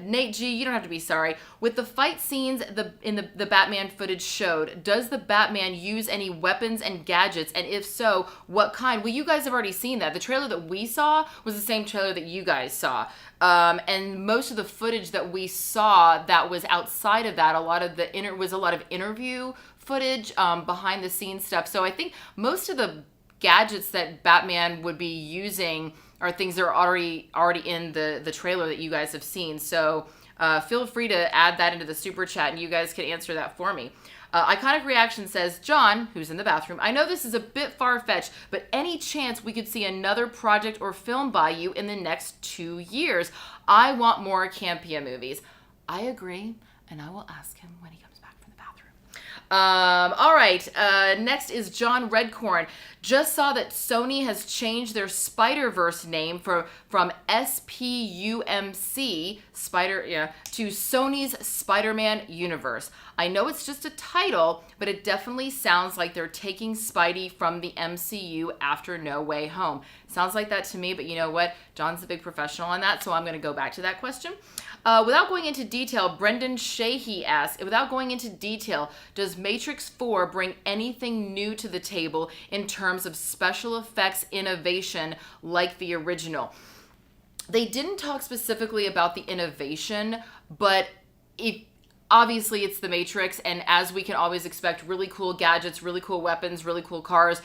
Nate G, you don't have to be sorry. With the fight scenes in the Batman footage showed, does the Batman use any weapons and gadgets? And if so, what kind? Well, you guys have already seen that. The trailer that we saw was the same trailer that you guys saw. And most of the footage that we saw that was outside of that, was a lot of interview footage, behind the scenes stuff. So I think most of the gadgets that Batman would be using are things that are already in the trailer that you guys have seen. So feel free to add that into the super chat and you guys can answer that for me. Iconic Reaction says, John, who's in the bathroom, I know this is a bit far-fetched, but any chance we could see another project or film by you in the next 2 years? I want more Campea movies. I agree, and I will ask him when he comes back from the bathroom. All right, next is John Redcorn. Just saw that Sony has changed their Spider-Verse name from SPUMC, to Sony's Spider-Man Universe. I know it's just a title, but it definitely sounds like they're taking Spidey from the MCU after No Way Home. Sounds like that to me, but you know what? John's a big professional on that, so I'm going to go back to that question. Without going into detail, Brendan Sheehy asks, does Matrix 4 bring anything new to the table in terms of special effects innovation like the original? They didn't talk specifically about the innovation, but obviously it's the Matrix, and as we can always expect, really cool gadgets, really cool weapons, really cool cars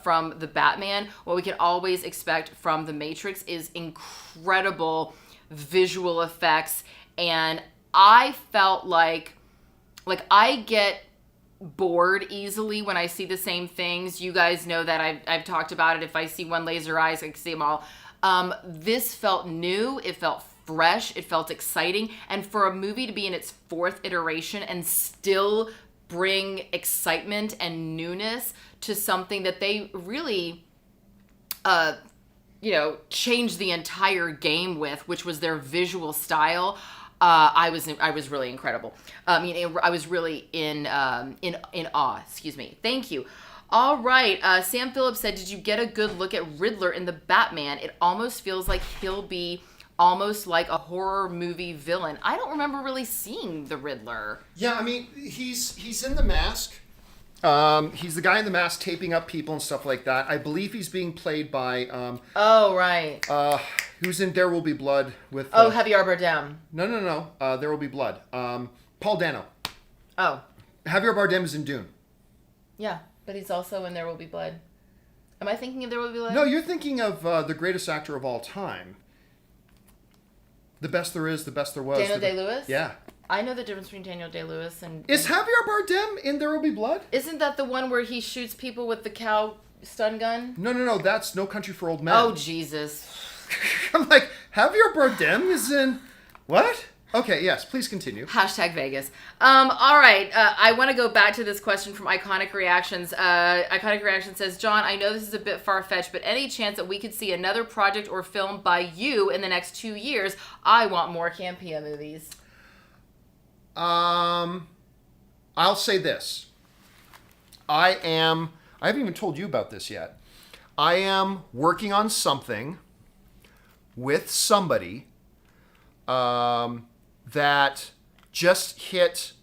from the Batman. What we can always expect from the Matrix is incredible visual effects, and I felt like I get bored easily when I see the same things. You guys know that I've talked about it. If I see one laser eyes, I can see them all. This felt new. It felt fresh. It felt exciting. And for a movie to be in its 4th iteration and still bring excitement and newness to something that they really changed the entire game with, which was their visual style. I was really incredible. I was really in awe. Excuse me. Thank you. All right. Sam Phillips said, "Did you get a good look at Riddler in the Batman? It almost feels like he'll be almost like a horror movie villain." I don't remember really seeing the Riddler. Yeah, I mean, he's in the mask. He's the guy in the mask taping up people and stuff like that. I believe he's being played by oh, right. Who's in There Will Be Blood with Javier Bardem. No. There Will Be Blood. Paul Dano. Oh. Javier Bardem is in Dune. Yeah, but he's also in There Will Be Blood. Am I thinking of There Will Be Blood? No, you're thinking of the greatest actor of all time. The best there is, the best there was. Daniel Day-Lewis? Yeah. I know the difference between Daniel Day-Lewis and... Is Javier Bardem in There Will Be Blood? Isn't that the one where he shoots people with the cow stun gun? No. That's No Country for Old Men. Oh, Jesus. I'm like, Javier Bardem is in... What? Okay, yes, please continue. Hashtag Vegas. All right, I want to go back to this question from Iconic Reactions. Iconic Reaction says, John, I know this is a bit far-fetched, but any chance that we could see another project or film by you in the next 2 years? I want more Campea movies. I'll say this. I haven't even told you about this yet. I am working on something with somebody that just hit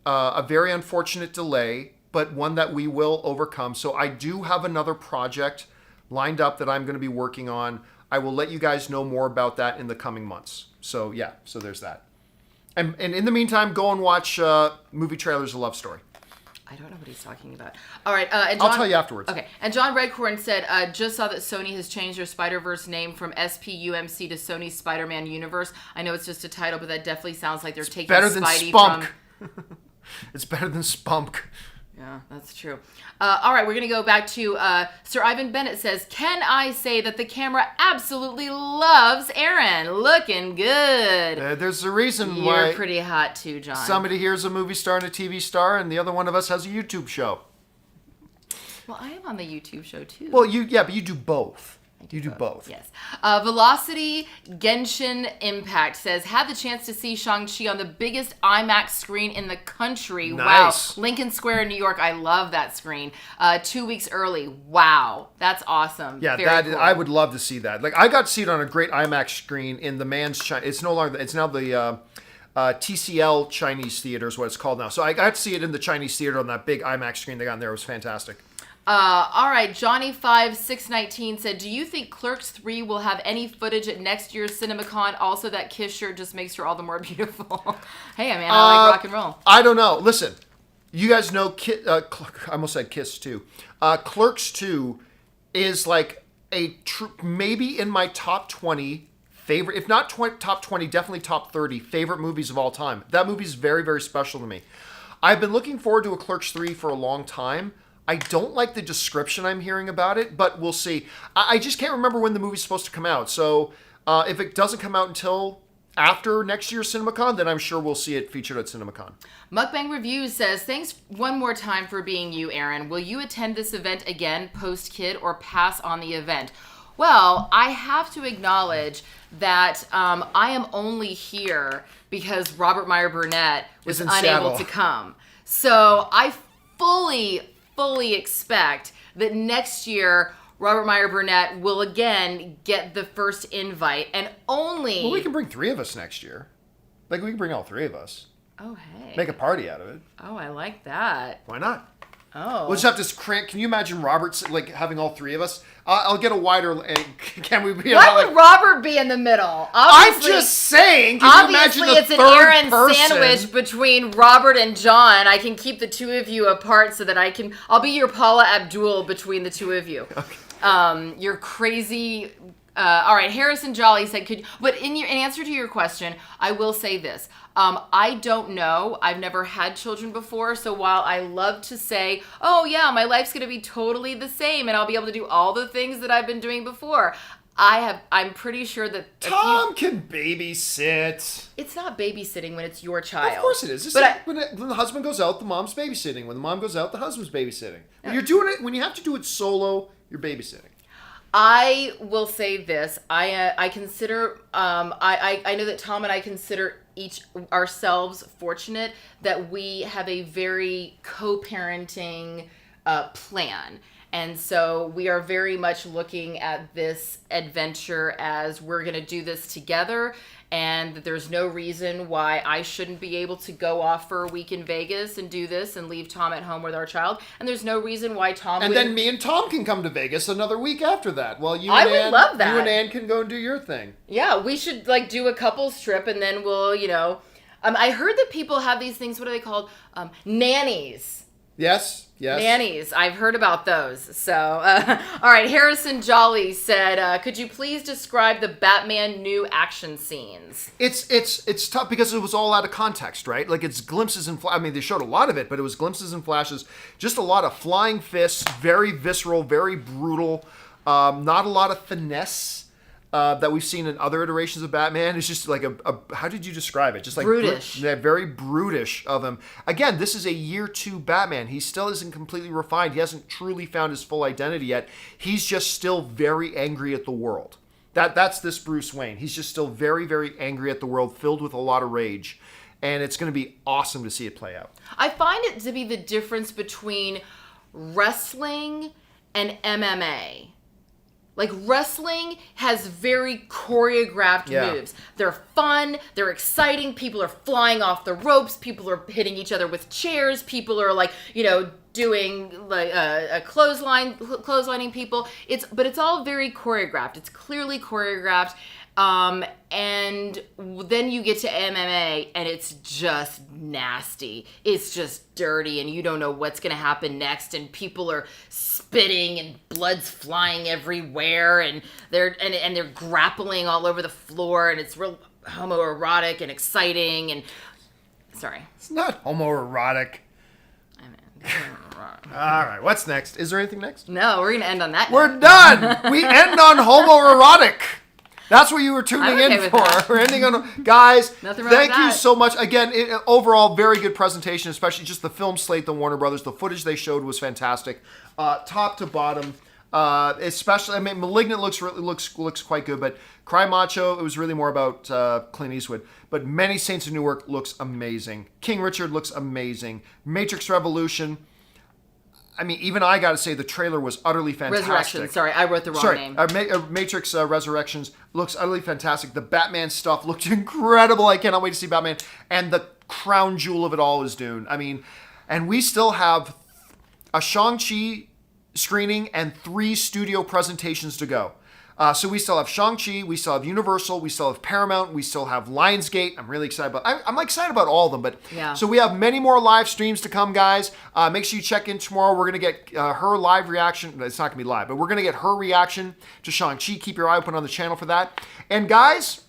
a very unfortunate delay, but one that we will overcome. So I do have another project lined up that I'm going to be working on. I will let you guys know more about that in the coming months. So yeah, so there's that. And in the meantime, go and watch movie trailers A Love Story. I don't know what he's talking about. All right. And John, I'll tell you afterwards. Okay. And John Redcorn said, just saw that Sony has changed their Spider-Verse name from SPUMC to Sony's Spider-Man Universe. I know it's just a title, but that definitely sounds like they're taking better than Spidey Spunk. from... It's better than Spunk. Yeah, that's true. All right, we're going to go back to Sir Ivan Bennett says, can I say that the camera absolutely loves Erin? Looking good. There's a reason You're why... You're pretty hot too, John. Somebody here's a movie star and a TV star, and the other one of us has a YouTube show. Well, I am on the YouTube show too. Well, but you do both. You do both. Yes. Velocity Genshin Impact says, had the chance to see Shang-Chi on the biggest IMAX screen in the country. Nice. Wow. Lincoln Square in New York. I love that screen. 2 weeks early. Wow. That's awesome. Yeah, Very cool. I would love to see that. Like, I got to see it on a great IMAX screen in the Man's China. It's now the TCL Chinese Theater is what it's called now. So I got to see it in the Chinese theater on that big IMAX screen they got in there. It was fantastic. All right, Johnny5619 said, do you think Clerks 3 will have any footage at next year's CinemaCon? Also, that Kiss shirt just makes her all the more beautiful. Hey, man, I like rock and roll. I don't know. Listen, you guys know, I almost said Kiss 2. Clerks 2 is like maybe in my top 20 favorite, if not top 20, definitely top 30 favorite movies of all time. That movie is very, very special to me. I've been looking forward to a Clerks 3 for a long time. I don't like the description I'm hearing about it, but we'll see. I just can't remember when the movie's supposed to come out. So if it doesn't come out until after next year's CinemaCon, then I'm sure we'll see it featured at CinemaCon. Mukbang Reviews says, thanks one more time for being you, Erin. Will you attend this event again post-kid or pass on the event? Well, I have to acknowledge that I am only here because Robert Meyer Burnett was unable Seattle to come. So I fully expect that next year Robert Meyer Burnett will again get the first invite, and only... Well, we can bring 3 of us next year. Like, we can bring all 3 of us. Oh, hey. Make a party out of it. Oh, I like that. Why not? Oh. We'll just have to crank. Can you imagine Robert, like, having all 3 of us? I'll get a wider... Can we be... Why would Robert be in the middle? I'm just saying! Can you Obviously, imagine it's an third Erin person? sandwich between Robert and John. I can keep the 2 of you apart so that I'll be your Paula Abdul between the 2 of you. Okay. You're crazy... all right, Harrison Jolly said, but in answer to your question, I will say this. I don't know. I've never had children before. So while I love to say, oh yeah, my life's going to be totally the same and I'll be able to do all the things that I've been doing before, I'm pretty sure that Tom can babysit. It's not babysitting when it's your child. Of course it is. When the husband goes out, the mom's babysitting. When the mom goes out, the husband's babysitting. When you're doing it, when you have to do it solo, you're babysitting. I will say this. I consider I know that Tom and I consider ourselves fortunate that we have a very co-parenting plan. And so we are very much looking at this adventure as we're going to do this together, and that there's no reason why I shouldn't be able to go off for a week in Vegas and do this and leave Tom at home with our child. And there's no reason why Tom then me and Tom can come to Vegas another week after that. Well, I would love that. You and Ann can go and do your thing. Yeah, we should do a couples trip, and then we'll, I heard that people have these things, what are they called? Nannies. Yes. Nannies. I've heard about those. So, all right. Harrison Jolly said, could you please describe the Batman new action scenes? It's tough because it was all out of context, right? Like, it's glimpses and I mean, they showed a lot of it, but it was glimpses and flashes. Just a lot of flying fists, very visceral, very brutal. Not a lot of finesse. That we've seen in other iterations of Batman. It's just like how did you describe it? Just like brutish. Very brutish of him. Again, this is a year 2 Batman. He still isn't completely refined. He hasn't truly found his full identity yet. He's just still very angry at the world. That's this Bruce Wayne. He's just still very, very angry at the world, filled with a lot of rage. And it's going to be awesome to see it play out. I find it to be the difference between wrestling and MMA. Like, wrestling has very choreographed moves. They're fun. They're exciting. People are flying off the ropes. People are hitting each other with chairs. People are doing a clotheslining people. But it's all very choreographed. It's clearly choreographed. And then you get to MMA and it's just nasty. It's just dirty and you don't know what's going to happen next, and people are spitting and blood's flying everywhere, and they're grappling all over the floor, and it's real homoerotic and exciting, and sorry. It's not homoerotic. All right, what's next? Is there anything next? No, we're going to end on that. We're done. We end on homoerotic. That's what you were tuning in for. We're ending on... Guys, thank you so much. Again, overall, very good presentation, especially just the film slate, the Warner Brothers. The footage they showed was fantastic. Top to bottom. Especially, I mean, Malignant looks quite good, but Cry Macho, it was really more about Clint Eastwood. But Many Saints of Newark looks amazing. King Richard looks amazing. Matrix Revolution... I mean, even I got to say the trailer was utterly fantastic. Resurrection. Sorry, I wrote the wrong name. Matrix Resurrections looks utterly fantastic. The Batman stuff looked incredible. I cannot wait to see Batman. And the crown jewel of it all is Dune. I mean, and we still have a Shang-Chi screening and 3 studio presentations to go. So we still have Shang-Chi, we still have Universal, we still have Paramount, we still have Lionsgate. I'm really excited about I'm excited about all of them. But So we have many more live streams to come, guys. Make sure you check in tomorrow. We're going to get her live reaction. It's not going to be live, but we're going to get her reaction to Shang-Chi. Keep your eye open on the channel for that. And guys,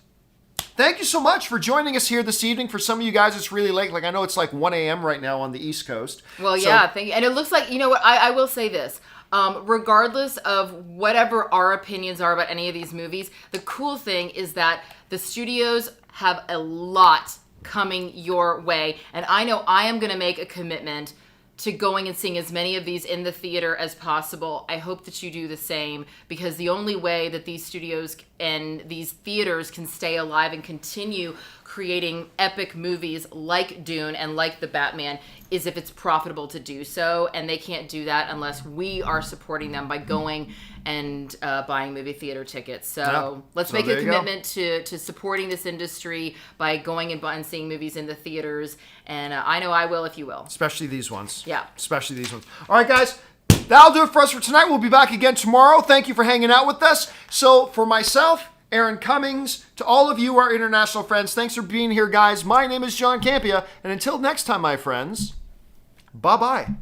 thank you so much for joining us here this evening. For some of you guys, it's really late. Like, I know it's like 1 a.m. right now on the East Coast. Well, yeah, thank you. And it looks like, you know what, I will say this. Regardless of whatever our opinions are about any of these movies, the cool thing is that the studios have a lot coming your way. And I know I am going to make a commitment to going and seeing as many of these in the theater as possible. I hope that you do the same, because the only way that these studios and these theaters can stay alive and continue creating epic movies like Dune and like The Batman is if it's profitable to do so, and they can't do that unless we are supporting them by going and buying movie theater tickets. So let's make a commitment to supporting this industry by going and seeing movies in the theaters, and I know I will if you will. Especially these ones. Yeah. Especially these ones. All right, guys. That'll do it for us for tonight. We'll be back again tomorrow. Thank you for hanging out with us. So for myself, Erin Cummings, to all of you, our international friends, thanks for being here, guys. My name is John Campea, and until next time, my friends, bye-bye.